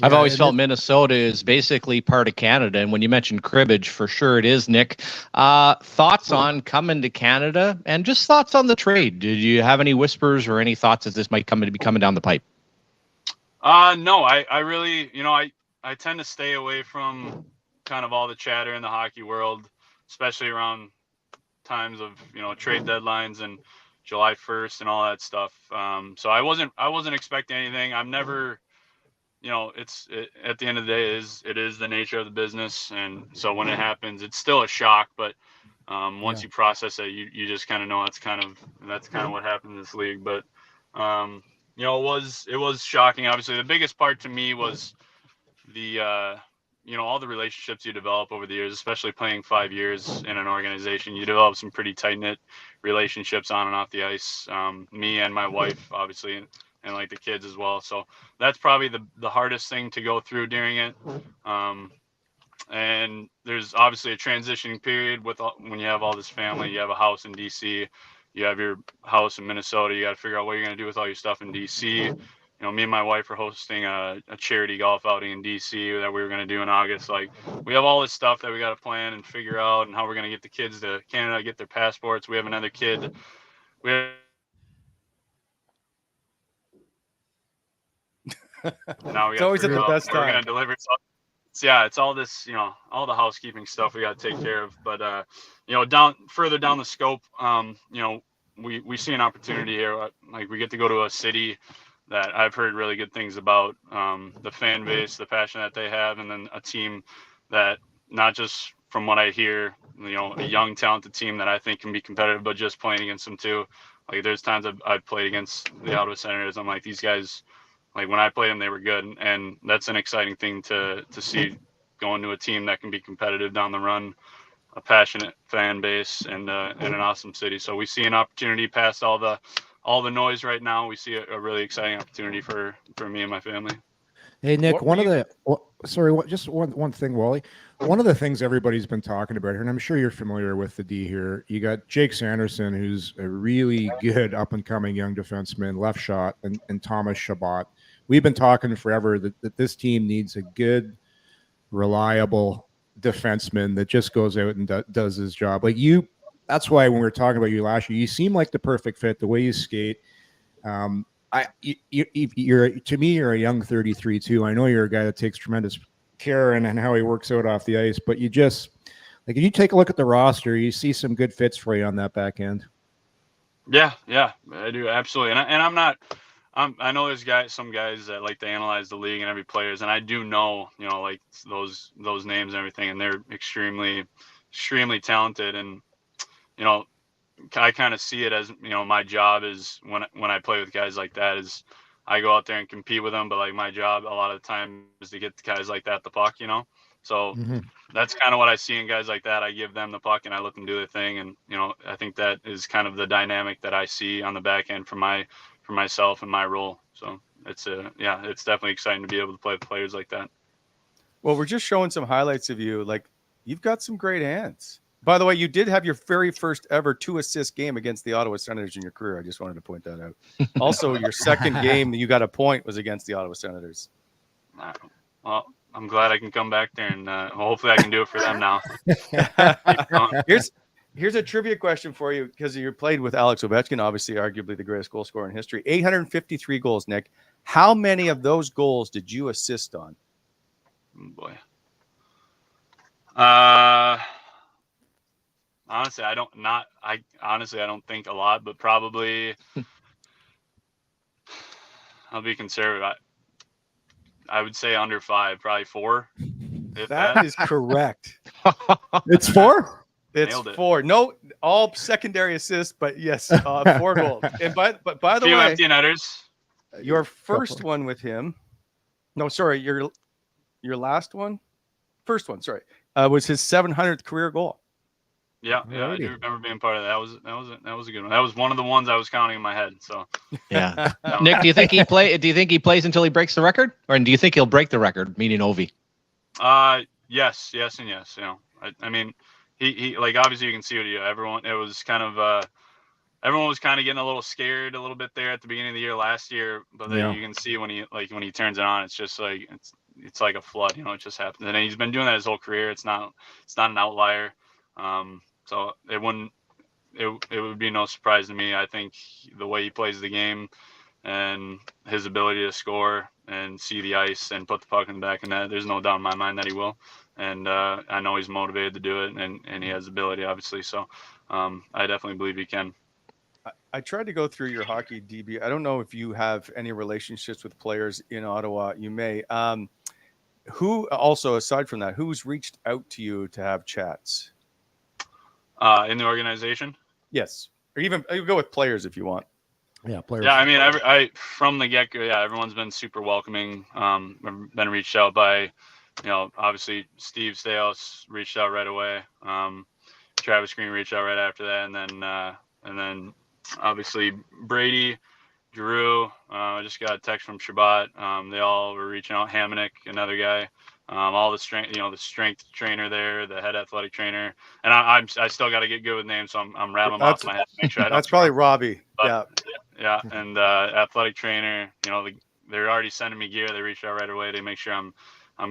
I've always felt Minnesota is basically part of Canada. And when you mentioned cribbage, for sure it is, Nick. Thoughts on coming to Canada and just thoughts on the trade? Did you have any whispers or any thoughts as this might be coming down the pipe? No, I really, I tend to stay away from kind of all the chatter in the hockey world, especially around times of, trade deadlines and July 1st and all that stuff. So I wasn't expecting anything. I'm never, at the end of the day, it is the nature of the business. And so when it happens, it's still a shock, but once you process it, you just kind of know that's kind of what happened in this league. But, it was shocking. Obviously the biggest part to me was the, all the relationships you develop over the years, especially playing 5 years in an organization. You develop some pretty tight-knit relationships on and off the ice. Me and my wife, obviously, and like the kids as well. So that's probably the hardest thing to go through during it. And there's obviously a transitioning period when you have all this family. You have a house in DC, you have your house in Minnesota. You got to figure out what you're going to do with all your stuff in DC. Me and my wife are hosting a charity golf outing in DC that we were going to do in August. Like, we have all this stuff that we got to plan and figure out, and how we're going to get the kids to Canada, get their passports. We have another kid. Now it's always at the best time. We're going to deliver something. Yeah, it's all this, all the housekeeping stuff we got to take care of. But, further down the scope, we see an opportunity here. Like, we get to go to a city that I've heard really good things about, the fan base, the passion that they have, and then a team that, not just from what I hear, a young, talented team that I think can be competitive, but just playing against them too. Like, there's times I've played against the Ottawa Senators. I'm like, these guys, like, when I played them, they were good. And that's an exciting thing to see, going to a team that can be competitive down the run, a passionate fan base, and an awesome city. So we see an opportunity past all the noise right now. We see a really exciting opportunity for me and my family. Hey, Nick, just one thing, Wally. One of the things everybody's been talking about here, and I'm sure you're familiar with the D here, you got Jake Sanderson, who's a really good up-and-coming young defenseman, left shot, and Thomas Chabot. We've been talking forever that this team needs a good, reliable defenseman that just goes out and does his job. Like you, that's why when we were talking about you last year, you seem like the perfect fit, the way you skate. To me, you're a young 33 too. I know you're a guy that takes tremendous care and how he works out off the ice, but you just, like, if you take a look at the roster, you see some good fits for you on that back end. Yeah, I do. Absolutely. I know there's some guys that like to analyze the league and every players, and I do know, like those names and everything, and they're extremely, extremely talented. And, I kind of see it as, my job is when I play with guys like that is I go out there and compete with them. But like, my job a lot of the time is to get the guys like that the puck, So that's kind of what I see in guys like that. I give them the puck and I let them do their thing. And, I think that is kind of the dynamic that I see on the back end for myself and my role. So it's definitely exciting to be able to play with players like that. Well, we're just showing some highlights of you. Like, you've got some great hands. By the way, you did have your very first ever 2-assist game against the Ottawa Senators in your career. I just wanted to point that out. Also, your second game that you got a point was against the Ottawa Senators. Well, I'm glad I can come back there, and hopefully I can do it for them now. Here's a trivia question for you, because you played with Alex Ovechkin, obviously arguably the greatest goal scorer in history. 853 goals, Nick. How many of those goals did you assist on? Oh, boy. Honestly, I don't think a lot, but probably I'll be conservative. I would say under 5, probably 4. That is correct. It's 4? It's 4. No, all secondary assists, but yes, 4 goals. And by the way, empty netters. Your first one with him. No, sorry, your last one. First one, sorry, was his 700th career goal. Yeah, I do remember being part of that. That was a good one. That was one of the ones I was counting in my head. So yeah. Nick, do you think he plays until he breaks the record, or do you think he'll break the record? Meaning Ovi. Yes, and yes. I mean, he like, obviously you can see what everyone. It was kind of everyone was kind of getting a little scared a little bit there at the beginning of the year last year, but then you can see when he turns it on, it's just like it's like a flood. It just happens, and he's been doing that his whole career. It's not an outlier. So it would be no surprise to me. I think the way he plays the game and his ability to score and see the ice and put the puck in the back of the net, there's no doubt in my mind that he will. And I know he's motivated to do it, and he has the ability, obviously. So I definitely believe he can. I tried to go through your hockey DB. I don't know if you have any relationships with players in Ottawa. You may. Who also, aside from that, who's reached out to you to have chats? In the organization? Yes. Or even you go with players if you want. Yeah, players. Yeah, I mean, I from the get-go, everyone's been super welcoming. I've been reached out by, obviously Steve Stales reached out right away. Travis Green reached out right after that, and then obviously Brady, Drew. I just got a text from Shabbat. They all were reaching out. Hamonic, another guy. All the strength, the strength trainer there, the head athletic trainer, and I still got to get good with names, so I'm rattling off my head to make sure I don't. That's probably Robbie. Yeah, and athletic trainer. They're already sending me gear. They reached out right away to make sure I'm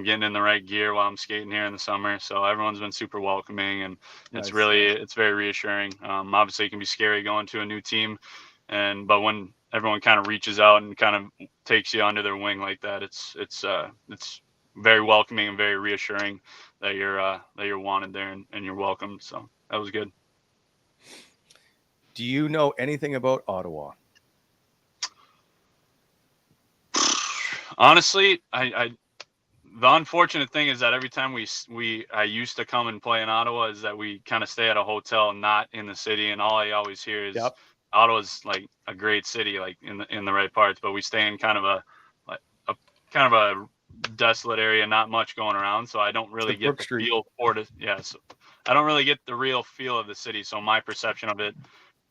getting in the right gear while I'm skating here in the summer. So everyone's been super welcoming, and it's very reassuring. Obviously, it can be scary going to a new team, but when everyone kind of reaches out and kind of takes you under their wing like that, it's very welcoming and very reassuring that you're wanted there and you're welcome. So that was good. Do you know anything about Ottawa? Honestly, the unfortunate thing is that every time I used to come and play in Ottawa is that we kind of stay at a hotel, not in the city, and all I always hear is Ottawa's like a great city, like in the right parts, but we stay in kind of a desolate area, not much going around, so I don't really get the feel for it. So I don't really get the real feel of the city, so my perception of it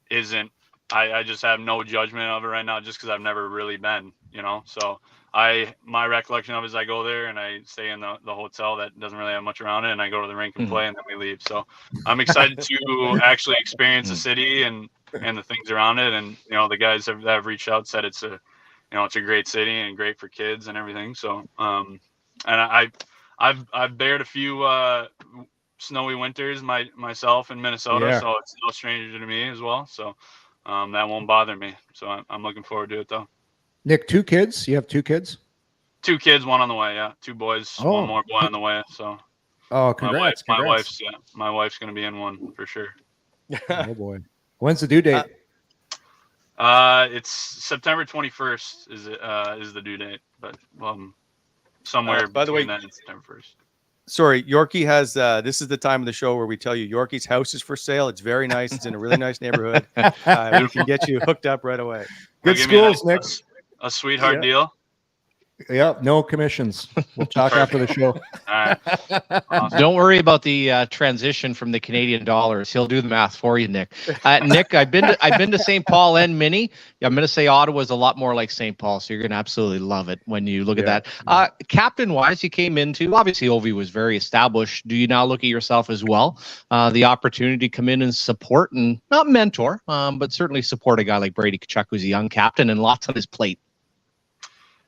isn't. I just have no judgment of it right now, just because I've never really been, So my recollection of it is I go there and I stay in the hotel that doesn't really have much around it, and I go to the rink and play, and then we leave. So I'm excited to actually experience the city and the things around it, and the guys that have reached out said it's a great city and great for kids and everything. So, and I've bared a few snowy winters myself in Minnesota, so it's no stranger to me as well. So, that won't bother me. So I'm looking forward to it though. Nick, 2 kids? You have 2 kids? 2 kids, 1 on the way. Yeah, 2 boys, 1 more boy on the way. So. Oh, congrats! My wife's going to be in one for sure. Oh boy, when's the due date? It's September 21st is the due date, but somewhere. By the way, it's September 1st. Sorry, Yorkie has. This is the time of the show where we tell you Yorkie's house is for sale. It's very nice. It's in a really nice neighborhood. We can get you hooked up right away. Good schools, Nick. A sweetheart deal. Yep, no commissions. We'll talk after the show. All right. Awesome. Don't worry about the transition from the Canadian dollars. He'll do the math for you, Nick. Nick, I've been to St. Paul and Mini. I'm going to say Ottawa is a lot more like St. Paul, so you're going to absolutely love it when you look at that. Captain-wise, you came into, obviously Ovi was very established. Do you now look at yourself as well? The opportunity to come in and support and not mentor, but certainly support a guy like Brady Tkachuk, who's a young captain and lots on his plate.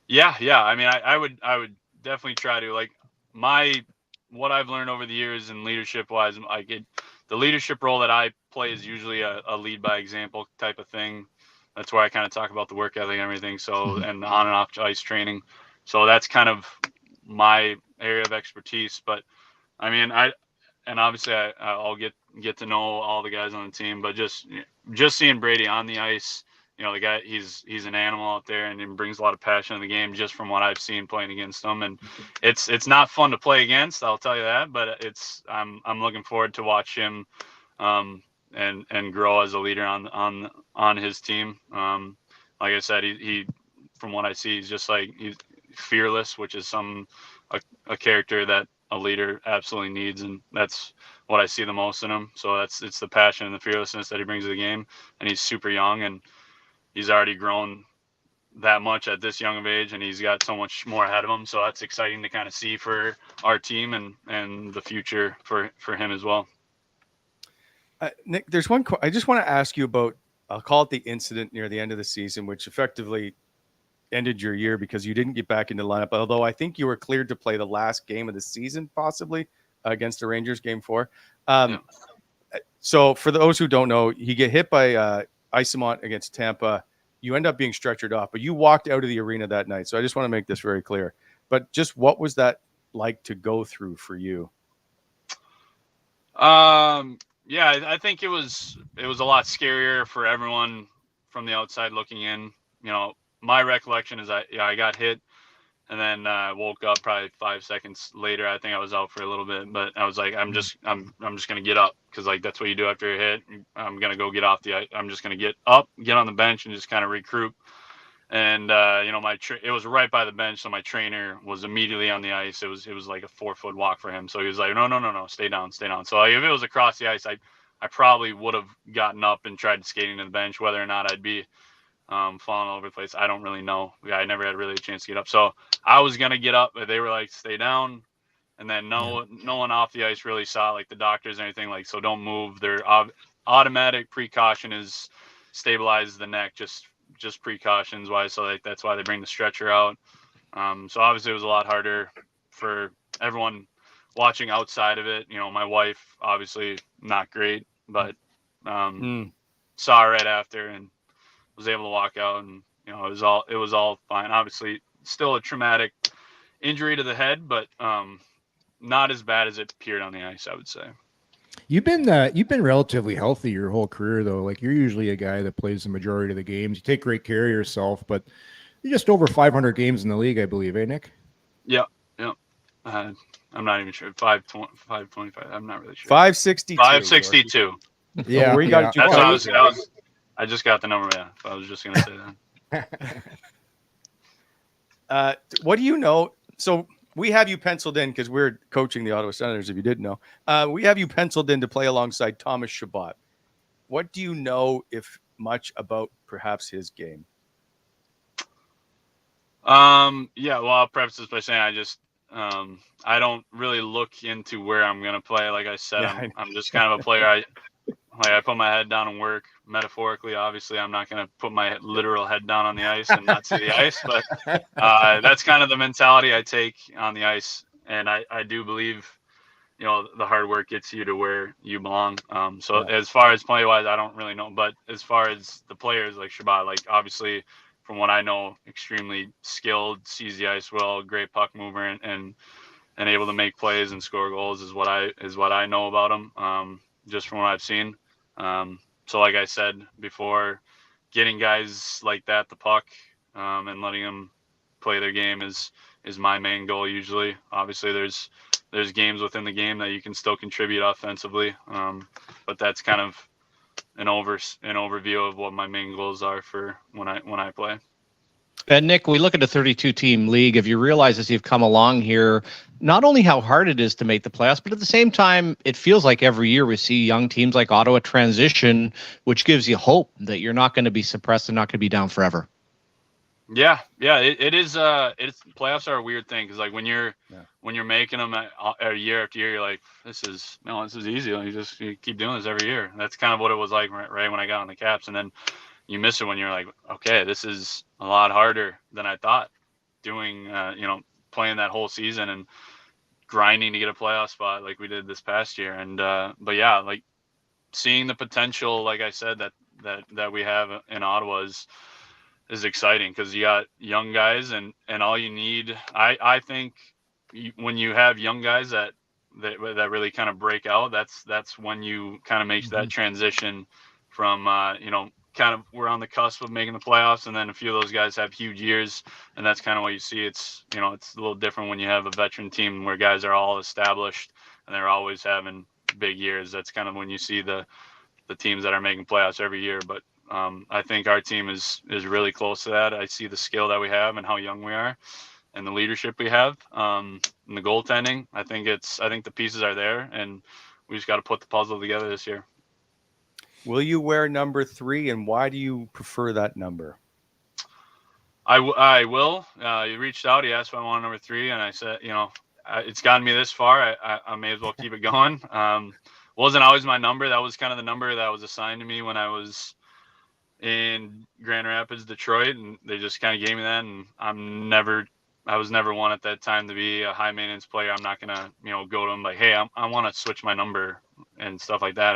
Yeah. I mean, I would definitely try to, like, what I've learned over the years and leadership wise, the leadership role that I play is usually a lead by example type of thing. That's where I kind of talk about the work ethic and everything. So, and on and off ice training. So that's kind of my area of expertise. But I mean, obviously I'll get to know all the guys on the team, but just seeing Brady on the ice, the guy, he's an animal out there and he brings a lot of passion in the game just from what I've seen playing against him. And it's not fun to play against, I'll tell you that, but I'm looking forward to watch him and grow as a leader on his team. Like I said, he from what I see, he's fearless, which is a character that a leader absolutely needs, and that's what I see the most in him. So it's the passion and the fearlessness that he brings to the game, and he's super young and he's already grown that much at this young of age, and he's got so much more ahead of him. So that's exciting to kind of see for our team and the future for him as well. Nick, there's one I just want to ask you about. I'll call it the incident near the end of the season, which effectively ended your year because you didn't get back into the lineup. Although I think you were cleared to play the last game of the season, possibly against the Rangers, Game 4. So for those who don't know, you get hit by Isamont against Tampa. You end up being stretchered off, but you walked out of the arena that night. So I just want to make this very clear. But just what was that like to go through for you? Yeah, I think it was a lot scarier for everyone from the outside looking in. My recollection is I got hit and then woke up probably 5 seconds later. I think I was out for a little bit, but I was like, I'm just gonna get up, because like that's what you do after a hit. I'm gonna go get off the ice. I'm just gonna get up, get on the bench, and just kind of regroup. And it was right by the bench, so my trainer was immediately on the ice. It was like a 4-foot walk for him, so he was like, no, stay down. So like, if it was across the ice, I probably would have gotten up and tried skating to the bench. Whether or not I'd be falling all over the place, I don't really know. I never had really a chance to get up, so I was gonna get up, but they were like, stay down. And then no one off the ice really saw, like the doctors or anything, like, so don't move. Their automatic precaution is stabilize the neck, just precautions wise. So like that's why they bring the stretcher out. So obviously it was a lot harder for everyone watching outside of it. My wife, obviously not great, but saw her right after and was able to walk out, and it was all fine. Obviously still a traumatic injury to the head, but not as bad as it appeared on the ice, I would say. You've been relatively healthy your whole career, though. Like, you're usually a guy that plays the majority of the games. You take great care of yourself, but you're just over 500 games in the league, I believe, eh, Nick? Yeah. I'm not even sure. 525. I'm not really sure. 562. 562. Yeah. Where you got That's what I just got the number. Yeah, I was just gonna say that. What do you know? So we have you penciled in because we're coaching the Ottawa Senators, if you didn't know. We have you penciled in to play alongside Thomas Chabot. What do you know, if much, about perhaps his game? Yeah, well, I'll preface this by saying I don't really look into where I'm going to play. Like I said, I'm just kind of a player. I put my head down and work, metaphorically. Obviously, I'm not going to put my literal head down on the ice and not see the ice, but that's kind of the mentality I take on the ice. And I do believe, the hard work gets you to where you belong. As far as play-wise, I don't really know. But as far as the players like Chabot, like obviously from what I know, extremely skilled, sees the ice well, great puck mover, and able to make plays and score goals is what I know about him, just from what I've seen. So like I said before, getting guys like that the puck and letting them play their game is my main goal usually. Obviously, there's games within the game that you can still contribute offensively, but that's kind of an overview of what my main goals are for when I play. And Nick, we look at a 32-team league. If you realize as you've come along here, not only how hard it is to make the playoffs, but at the same time, it feels like every year we see young teams like Ottawa transition, which gives you hope that you're not going to be suppressed and not going to be down forever. Yeah, it is. It's playoffs are a weird thing because like when you're making them year after year, you're like, this is easy. You keep doing this every year. That's kind of what it was like right when I got on the Caps, and then you miss it when you're like, okay, this is a lot harder than I thought. Doing playing that whole season and grinding to get a playoff spot like we did this past year, and but yeah, like seeing the potential, like I said, that we have in Ottawa is exciting because you got young guys and all you need. I think when you have young guys that really kind of break out, that's when you kind of make that transition from kind of we're on the cusp of making the playoffs, and then a few of those guys have huge years, and that's kind of what you see. It's it's a little different when you have a veteran team where guys are all established and they're always having big years. That's kind of when you see the teams that are making playoffs every year. But I think our team is really close to that. I see the skill that we have and how young we are and the leadership we have, and the goaltending. I think the pieces are there, and we just got to put the puzzle together this year. Will you wear number 3, and why do you prefer that number? I will. You reached out. He asked if I wanted number 3, and I said, it's gotten me this far. I may as well keep it going. Wasn't always my number. That was kind of the number that was assigned to me when I was in Grand Rapids, Detroit, and they just kind of gave me that. And I was never one at that time to be a high maintenance player. I'm not gonna, go to them like, hey, I want to switch my number and stuff like that.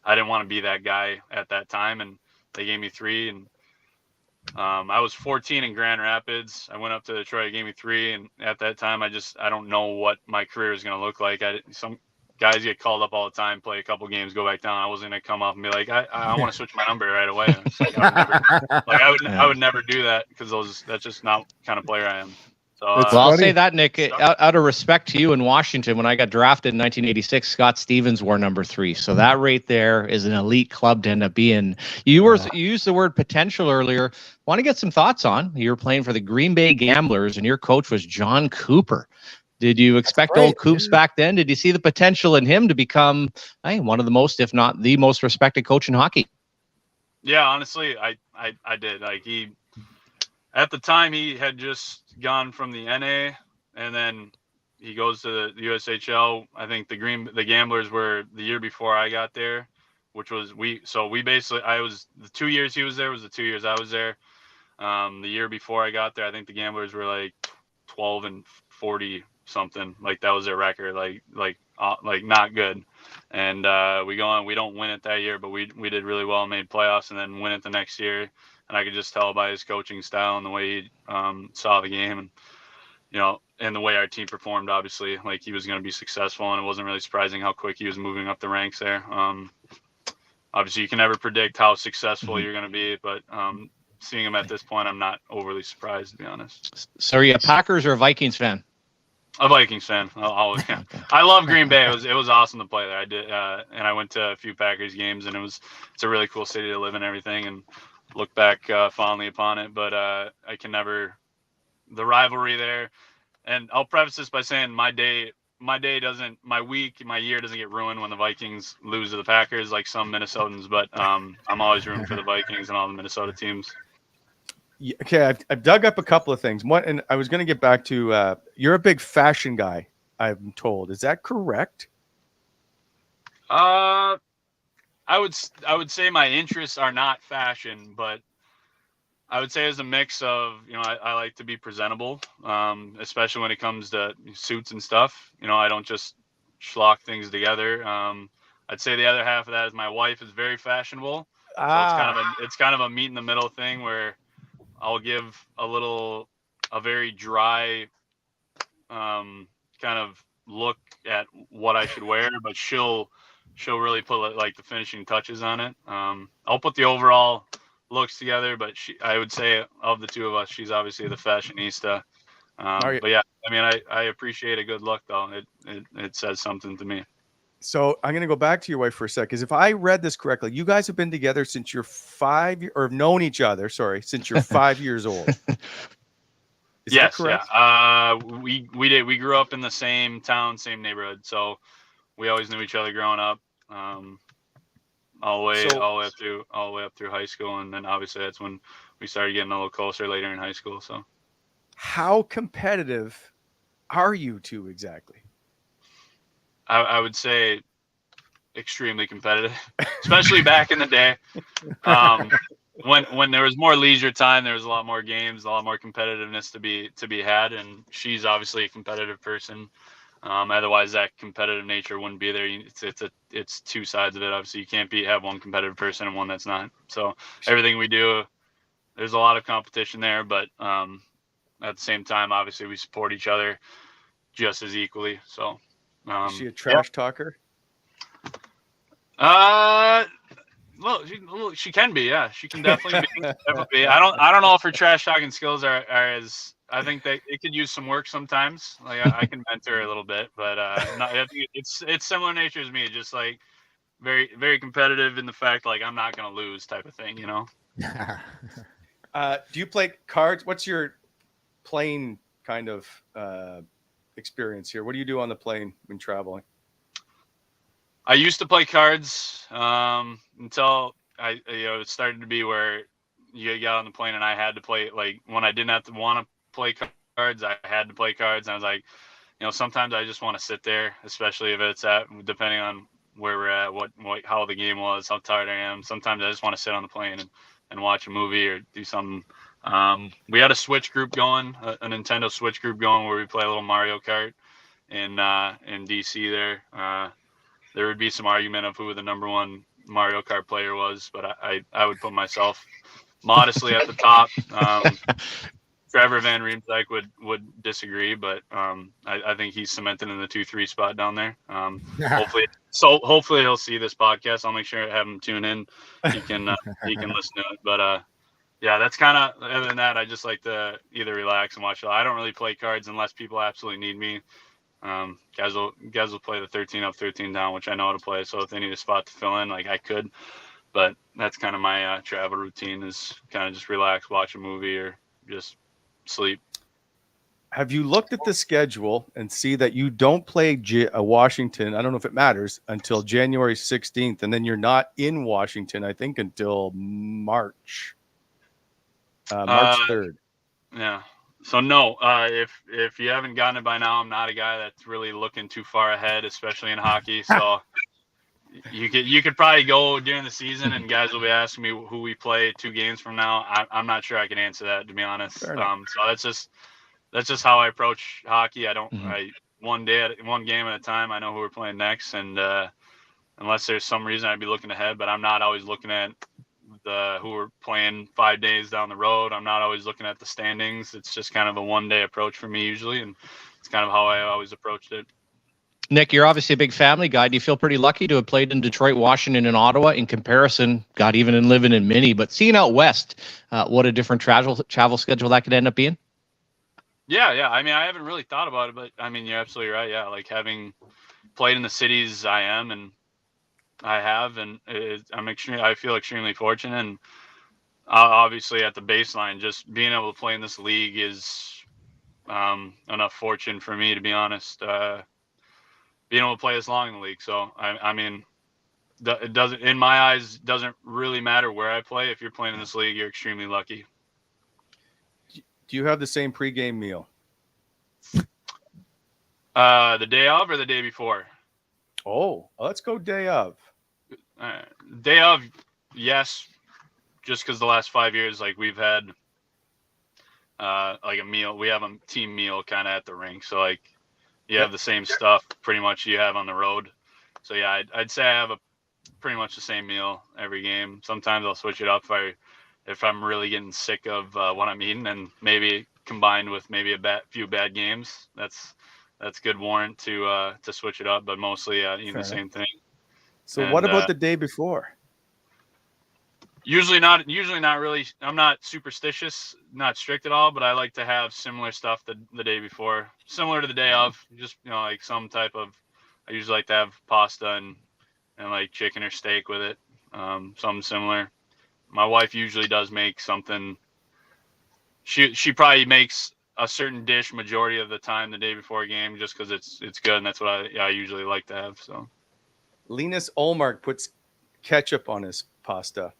I didn't want to be that guy at that time, and they gave me 3. And I was 14 in Grand Rapids. I went up to Detroit, gave me 3, and at that time, I don't know what my career is going to look like. Some guys get called up all the time, play a couple games, go back down. I wasn't going to come up and be like, I want to switch my number right away. It's like, I would never do that because that's just not the kind of player I am. So, I'll say that, Nick, out of respect to you in Washington, when I got drafted in 1986, Scott Stevens wore number 3. So that right there is an elite club to end up being. You used the word potential earlier. Want to get some thoughts on? You were playing for the Green Bay Gamblers, and your coach was John Cooper. Did you expect old Coops back then? Did you see the potential in him to become one of the most, if not the most respected coach in hockey? Yeah, honestly, I did. Like at the time, he had just gone from the NA, and then he goes to the USHL. I think the Gamblers were the year before I got there, which was I was the 2 years he was there was the 2 years I was there. The year before I got there, I think the Gamblers were like 12-40 something. Like that was their record, like not good. And we don't win it that year, but we did really well and made playoffs, and then win it the next year. And I could just tell by his coaching style and the way he saw the game, and and the way our team performed, obviously, like he was going to be successful, and it wasn't really surprising how quick he was moving up the ranks there. Obviously, you can never predict how successful you're going to be, but seeing him at this point, I'm not overly surprised, to be honest. So are you a Packers or a Vikings fan? A Vikings fan. Yeah. I love Green Bay. It was awesome to play there. I did, and I went to a few Packers games, and it's a really cool city to live in and everything, and look back fondly upon it. But I can never, the rivalry there. And I'll preface this by saying my year doesn't get ruined when the Vikings lose to the Packers like some Minnesotans, but I'm always rooting for the Vikings and all the Minnesota teams. Yeah, okay, I've dug up a couple of things. One, and I was going to get back to you're a big fashion guy, I'm told. Is that correct? I would say my interests are not fashion, but I would say as a mix of, I like to be presentable, especially when it comes to suits and stuff. I don't just schlock things together. I'd say the other half of that is my wife is very fashionable. So it's kind of a meet in the middle thing where I'll give a very dry kind of look at what I should wear, but she'll really put like the finishing touches on it. I'll put the overall looks together, but I would say of the two of us, she's obviously the fashionista. But yeah, I mean, I appreciate a good look though. It says something to me. So I'm going to go back to your wife for a sec. Because if I read this correctly, you guys have been together since you're 5 or have known each other. Sorry, since you're 5 years old. Is that correct? Yeah. We did. We grew up in the same town, same neighborhood, so we always knew each other growing up. All the way up through high school, and then obviously that's when we started getting a little closer later in high school. So, how competitive are you two exactly? I would say extremely competitive, especially back in the day. When there was more leisure time, there was a lot more games, a lot more competitiveness to be had, and she's obviously a competitive person. Otherwise, that competitive nature wouldn't be there. It's two sides of it. Obviously, you can't have one competitive person and one that's not. So everything we do, there's a lot of competition there, but at the same time, obviously, we support each other just as equally. So, is she a trash talker? Well, she can be. Yeah, she can definitely be. I don't know if her trash talking skills are as. I think that it could use some work sometimes. Like I can mentor a little bit, but it's similar nature as me. Just like very, very competitive in the fact like I'm not gonna lose type of thing. You know. Do you play cards? What's your plane kind of experience here? What do you do on the plane when traveling? I used to play cards until it started to be where you got on the plane and I had to play. Like when I didn't have to want to play cards, I had to play cards. And I was like, sometimes I just want to sit there, especially if it's depending on where we're at, how the game was, how tired I am. Sometimes I just want to sit on the plane and watch a movie or do something. We had a Switch group going, a Nintendo Switch group going where we play a little Mario Kart in DC there. There would be some argument of who the number one Mario Kart player was, but I would put myself modestly at the top. Trevor Van Riemsdyk would disagree, but I think he's cemented in the 2-3 spot down there. Hopefully he'll see this podcast. I'll make sure I have him tune in. He can listen to it. But yeah, that's kind of, other than that, I just like to either relax and watch it. I don't really play cards unless people absolutely need me. Guys will play the 13 up, 13 down, which I know how to play. So if they need a spot to fill in, like I could, but that's kind of my travel routine is kind of just relax, watch a movie, or just sleep. Have you looked at the schedule and see that you don't play Washington? I don't know if it matters until January 16th, and then you're not in Washington, I think, until March 3rd. Yeah. So no, if you haven't gotten it by now, I'm not a guy that's really looking too far ahead, especially in hockey. So you could probably go during the season, and guys will be asking me who we play 2 games from now. I'm not sure I can answer that, to be honest. So that's just how I approach hockey. I don't one game at a time. I know who we're playing next, and unless there's some reason I'd be looking ahead, but I'm not always looking at who we're playing 5 days down the road. I'm not always looking at the standings. It's just kind of a one-day approach for me usually, and it's kind of how I always approached it. Nick, you're obviously a big family guy. Do you feel pretty lucky to have played in Detroit, Washington, and Ottawa in comparison? God, even in living in Mini, but seeing out west, what a different travel schedule that could end up being. Yeah. I mean, I haven't really thought about it, but I mean, you're absolutely right. Yeah, like having played in the cities I am and I have, and I feel extremely fortunate. And obviously, at the baseline, just being able to play in this league is enough fortune for me, to be honest. Being able to play this long in the league, so I mean, it doesn't, in my eyes, doesn't really matter where I play. If you're playing in this league, you're extremely lucky. Do you have the same pregame meal? The day of or the day before? Oh, let's go day of. Day of, yes. Just because the last 5 years, like we've had like a meal. We have a team meal kind of at the rink. So like you have the same stuff pretty much you have on the road. So yeah, I'd say I have pretty much the same meal every game. Sometimes I'll switch it up if I'm really getting sick of what I'm eating, and maybe combined with maybe few bad games. That's good warrant to switch it up. But mostly eating the same thing. So what about the day before? Usually not really. I'm not superstitious, not strict at all, but I like to have similar stuff the day before, similar to the day of, just like some type of I usually like to have pasta and like chicken or steak with it, something similar. My wife usually does make something. She probably makes a certain dish majority of the time the day before a game, just because it's good, and that's what I usually like to have. So, Linus Olmark puts ketchup on his pasta.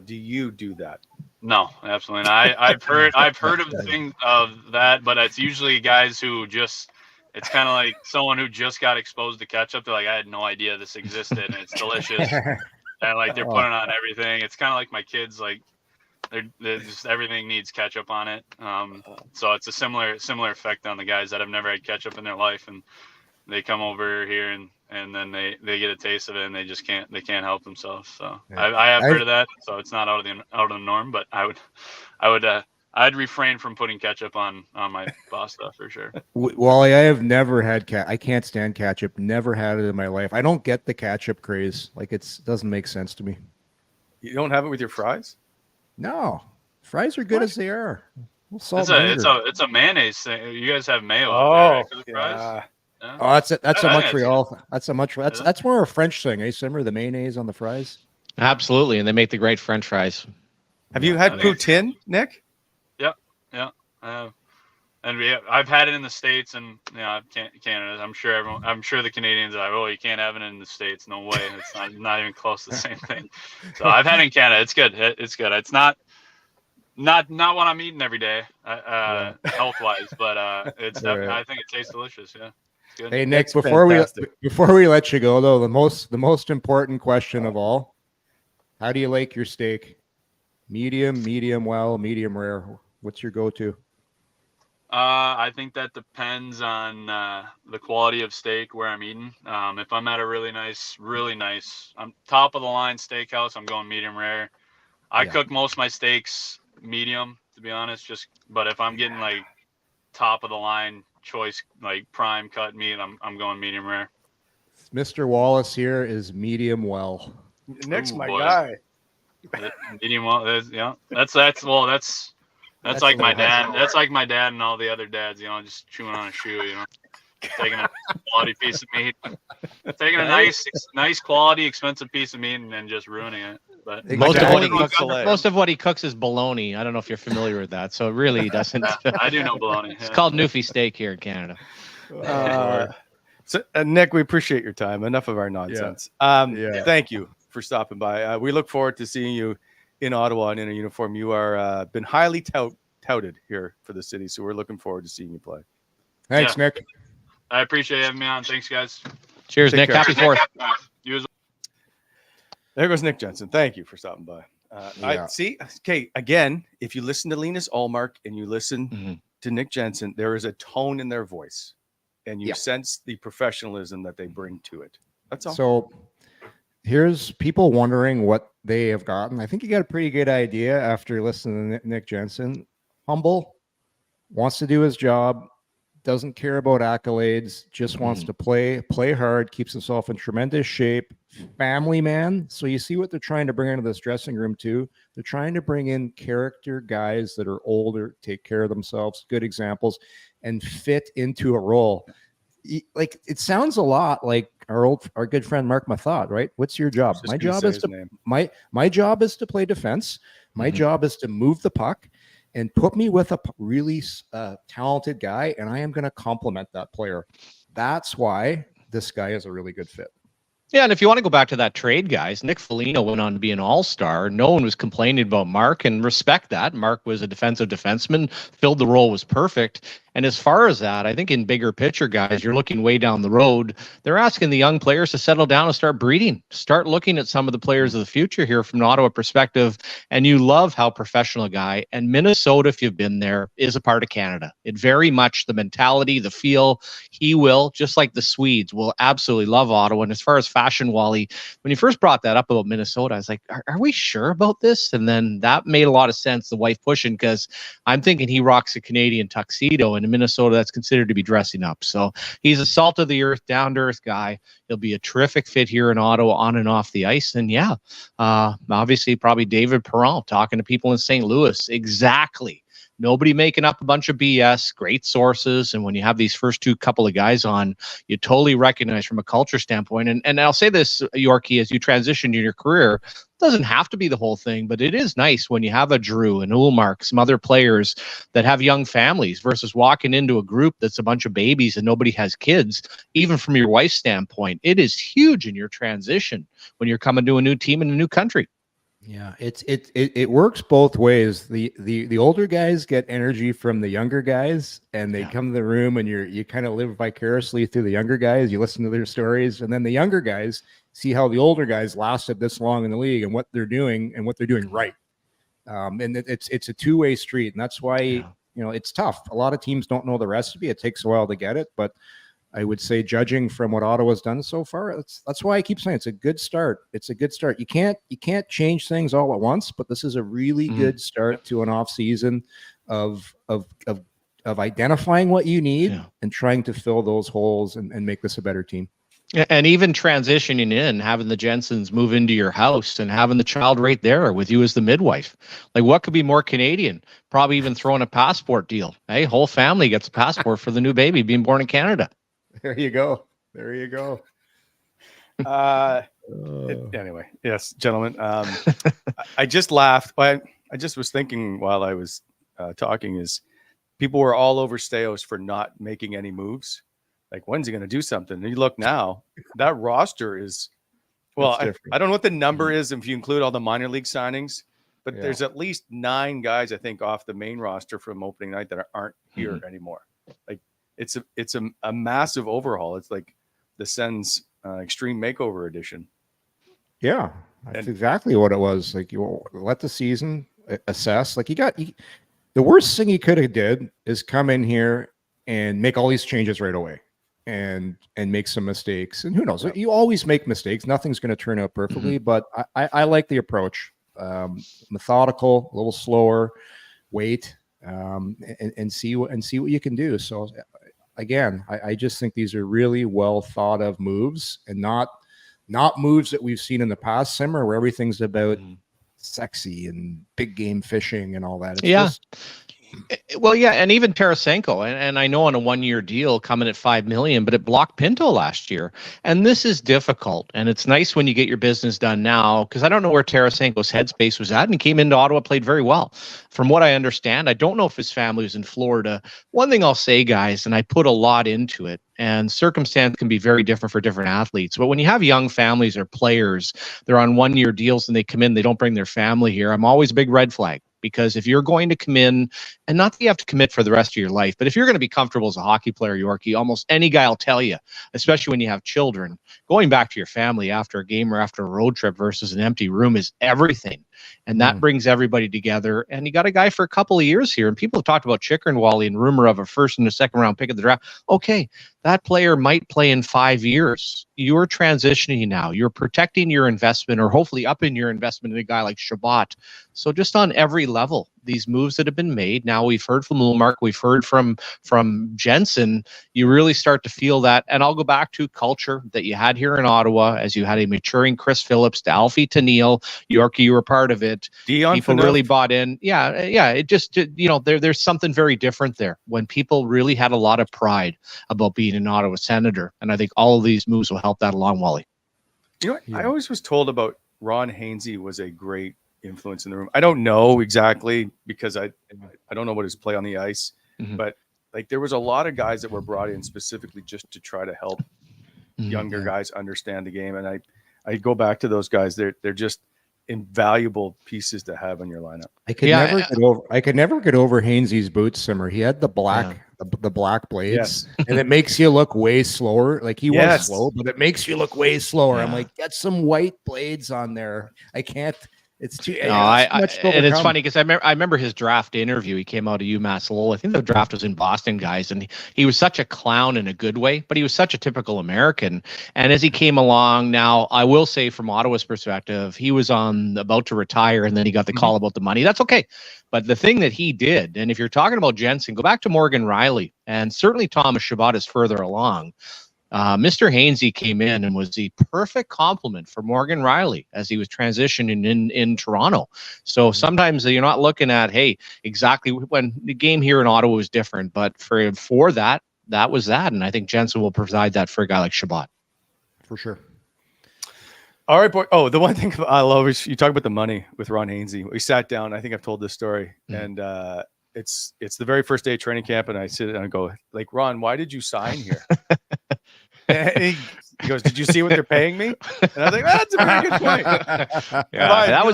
Do you do that? no, absolutely not. I've heard of thing of that, but it's usually guys who just. It's kind of like someone who just got exposed to ketchup. They're like, I had no idea this existed, and it's delicious. And like they're putting on everything. It's kind of like my kids, like they're just everything needs ketchup on it. So it's a similar effect on the guys that have never had ketchup in their life, and they come over here and then they get a taste of it and they just can't help themselves. So yeah. I have heard of that. So it's not out of the norm, but I'd refrain from putting ketchup on my pasta for sure. Wally, I have never had I can't stand ketchup. Never had it in my life. I don't get the ketchup craze. Like it doesn't make sense to me. You don't have it with your fries? No, fries are good as they are. It's a mayonnaise thing. You guys have mayo. Yeah. Fries? Yeah. Oh, that's a Montreal. That's more a French thing. Eh? Remember the mayonnaise on the fries? Absolutely, and they make the great French fries. Have you had poutine, Nick? Yeah. And I've had it in the States, and Canada. I'm sure the Canadians are like, oh, you can't have it in the States. No way. It's not even close to the same thing. So I've had it in Canada. It's good. It's good. It's not what I'm eating every day, health wise, but it's definitely. I think it tastes delicious. Yeah. It's good. Hey Nick, before we let you go though, the most important question of all, how do you like your steak? Medium well, medium rare. What's your go-to? I think that depends on the quality of steak where I'm eating. If I'm at a really nice, top of the line steakhouse, I'm going medium rare. I cook most of my steaks medium, to be honest. But if I'm getting like top of the line choice, like prime cut meat, I'm going medium rare. Mr. Wallace here is medium well. Nick's my guy. Medium well, that's like my dad. That's like my dad and all the other dads, just chewing on a shoe, taking a quality piece of meat, taking a nice quality, expensive piece of meat and then just ruining it. But most of what he cooks is bologna. I don't know if you're familiar with that. So it really doesn't. I do know bologna. It's called Newfie steak here in Canada. So Nick, we appreciate your time. Enough of our nonsense. Thank you for stopping by. We look forward to seeing you in Ottawa and in a uniform. You are been highly touted here for the city, so we're looking forward to seeing you play. Thanks, Nick. I appreciate having me on. Thanks, guys. Cheers, Nick. Happy 4th. There goes Nick Jensen. Thank you for stopping by. I see. Okay, again, if you listen to Linus Olmark and you listen to Nick Jensen, there is a tone in their voice, and you sense the professionalism that they bring to it. That's all. So here's people wondering what they have gotten. I think you got a pretty good idea after listening to Nick Jensen. Humble, wants to do his job, doesn't care about accolades, just wants to play hard, keeps himself in tremendous shape, family man. So you see what they're trying to bring into this dressing room too. They're trying to bring in character guys that are older, take care of themselves, good examples, and fit into a role. Like it sounds a lot like our good friend Mark Mathod, right? What's your job? My job is my job is to play defense. My job is to move the puck and put me with a really talented guy, and I am going to compliment that player. That's why this guy is a really good fit. Yeah, and if you want to go back to that trade, guys, Nick Foligno went on to be an all-star. No one was complaining about Mark, and respect that. Mark was a defensive defenseman, filled the role, was perfect. And as far as that, I think in bigger picture, guys, you're looking way down the road. They're asking the young players to settle down and start breeding, start looking at some of the players of the future here from an Ottawa perspective. And you love how professional a guy, and Minnesota, if you've been there, is a part of Canada. It very much the mentality, the feel, he will, just like the Swedes, will absolutely love Ottawa. And as far as fashion, Wally, when you first brought that up about Minnesota, I was like, are we sure about this? And then that made a lot of sense, the wife pushing, because I'm thinking he rocks a Canadian tuxedo, and in Minnesota, that's considered to be dressing up. So he's a salt of the earth, down to earth guy. He'll be a terrific fit here in Ottawa on and off the ice. And obviously probably David Perron talking to people in St. Louis. Exactly Nobody making up a bunch of BS, great sources. And when you have these first couple of guys on, you totally recognize from a culture standpoint. And I'll say this, Yorkie, as you transition in your career, it doesn't have to be the whole thing, but it is nice when you have a Drew and Ullmark, some other players that have young families versus walking into a group that's a bunch of babies and nobody has kids. Even from your wife's standpoint, it is huge in your transition when you're coming to a new team in a new country. Yeah, it works both ways. The older guys get energy from the younger guys, and they come to the room, and you kind of live vicariously through the younger guys. You listen to their stories, and then the younger guys see how the older guys lasted this long in the league and what they're doing right. And it's a two-way street, and that's why it's tough. A lot of teams don't know the recipe. It takes a while to get it, but I would say, judging from what Ottawa's done so far, that's why I keep saying it's a good start. It's a good start. You can't change things all at once, but this is a really good start to an off season of identifying what you need and trying to fill those holes and make this a better team. And even transitioning in, having the Jensens move into your house and having the child right there with you as the midwife. Like, what could be more Canadian? Probably even throwing a passport deal. Hey, whole family gets a passport for the new baby being born in Canada. There you go. Anyway, yes, gentlemen. I just laughed. I just was thinking while I was talking is people were all over Steos for not making any moves. Like, when's he going to do something? And you look now, that roster is, well, I don't know what the number is if you include all the minor league signings, but there's at least 9 guys, I think, off the main roster from opening night that aren't here anymore. Like, it's a massive overhaul. It's like the Sens Extreme Makeover Edition. Yeah, that's exactly what it was. Like, you let the season assess. Like, the worst thing you could have did is come in here and make all these changes right away and make some mistakes. And who knows? You always make mistakes. Nothing's going to turn out perfectly, but I like the approach. Methodical, a little slower, wait, and see what you can do. So again, I just think these are really well thought of moves, and not moves that we've seen in the past, Simmer, where everything's about sexy and big game fishing and all that. It's Well, yeah, and even Tarasenko, and I know on a 1-year deal coming at $5 million, but it blocked Pinto last year. And this is difficult, and it's nice when you get your business done now, because I don't know where Tarasenko's headspace was at, and he came into Ottawa, played very well. From what I understand, I don't know if his family was in Florida. One thing I'll say, guys, and I put a lot into it, and circumstance can be very different for different athletes. But when you have young families or players, they're on 1-year deals and they come in, they don't bring their family here. I'm always a big red flag. Because if you're going to come in, and not that you have to commit for the rest of your life, but if you're going to be comfortable as a hockey player, Yorkie, almost any guy will tell you, especially when you have children, going back to your family after a game or after a road trip versus an empty room is everything. And that brings everybody together. And you got a guy for a couple of years here. And people have talked about Chikrin-Wally and rumor of a first and a second round pick of the draft. Okay, that player might play in 5 years. You're transitioning now. You're protecting your investment, or hopefully upping your investment in a guy like Chabot. So just on every level, these moves that have been made. Now we've heard from Ullmark, we've heard from Jensen. You really start to feel that. And I'll go back to culture that you had here in Ottawa, as you had a maturing Chris Phillips, to Alfie, to Neil, Yorkie, you were part of it. People really bought in. Yeah. It just, there's something very different there when people really had a lot of pride about being an Ottawa Senator. And I think all of these moves will help that along, Wally. You know what? I always was told about Ron Hainsey was a great influence in the room. I don't know exactly, because I don't know what his play on the ice, but like there was a lot of guys that were brought in specifically just to try to help younger guys understand the game. And I go back to those guys. They're just invaluable pieces to have in your lineup. I could never get over Hainsey's boots, Simmer. He had the black blades, and it makes you look way slower. Like he was slow, but it makes you look way slower. I'm like, get some white blades on there. I can't. It's too. And it's funny because I remember his draft interview. He came out of UMass Lowell. I think the draft was in Boston, guys, and he was such a clown in a good way, but he was such a typical American. And as he came along, now I will say from Ottawa's perspective, he was about to retire, and then he got the call about the money. That's okay. But the thing that he did, and if you're talking about Jensen, go back to Morgan Riley, and certainly Thomas Chabot is further along. Mr. Hainsey came in and was the perfect complement for Morgan Riley as he was transitioning in Toronto. So sometimes you're not looking at, hey, exactly when the game here in Ottawa was different, but for that was that. And I think Jensen will provide that for a guy like Shabbat. For sure. All right, boy. Oh, the one thing I love is you talk about the money with Ron Hainsey. We sat down. I think I've told this story, and it's the very first day of training camp, and I sit and I go, like, Ron, why did you sign here? And he goes, did you see what they're paying me? And I was like, that's a very good point. Yeah, that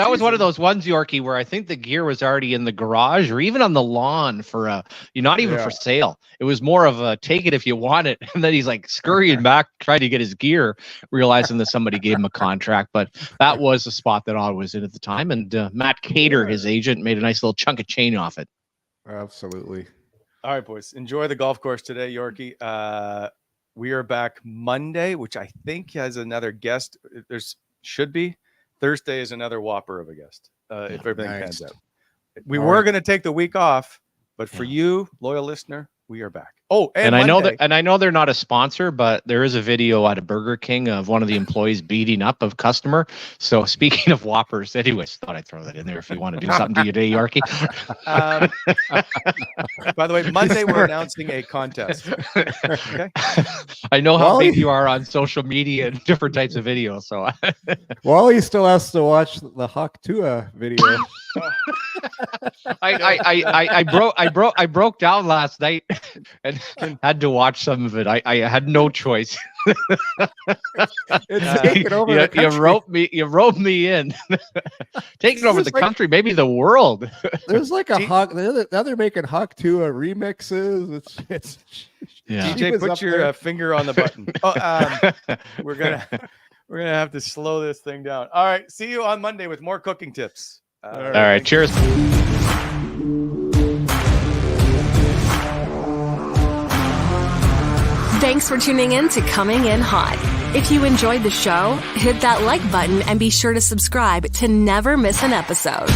was one of those ones, Yorkie, where I think the gear was already in the garage or even on the lawn for not even for sale. It was more of a take it if you want it. And then he's like scurrying back, trying to get his gear, realizing that somebody gave him a contract. But that was the spot that Ottawa was in at the time. And Matt Cater, his agent, made a nice little chunk of chain off it. Absolutely. All right, boys. Enjoy the golf course today, Yorkie. We are back Monday, which I think has another guest. Should be. Thursday is another whopper of a guest, if everything pans out. We were going to take the week off, but for you, loyal listener, we are back. Oh, and I know they're not a sponsor, but there is a video at a Burger King of one of the employees beating up a customer. So speaking of Whoppers, anyways, thought I'd throw that in there if you want to do something to your day, Yorkie. By the way, Monday we're announcing a contest. Okay. I know how big you are on social media and different types of videos. So Wally still has to watch the Hawk Tua video. I broke down last night and had to watch some of it. I had no choice. You roped me in. Taking over the country, maybe the world. There's like a Hawk. Now they're making Hawk Tua remixes. It's DJ, put your finger on the button. We're gonna have to slow this thing down. All right, see you on Monday with more cooking tips. All right, cheers. Thanks for tuning in to Coming In Hot. If you enjoyed the show, hit that like button and be sure to subscribe to never miss an episode.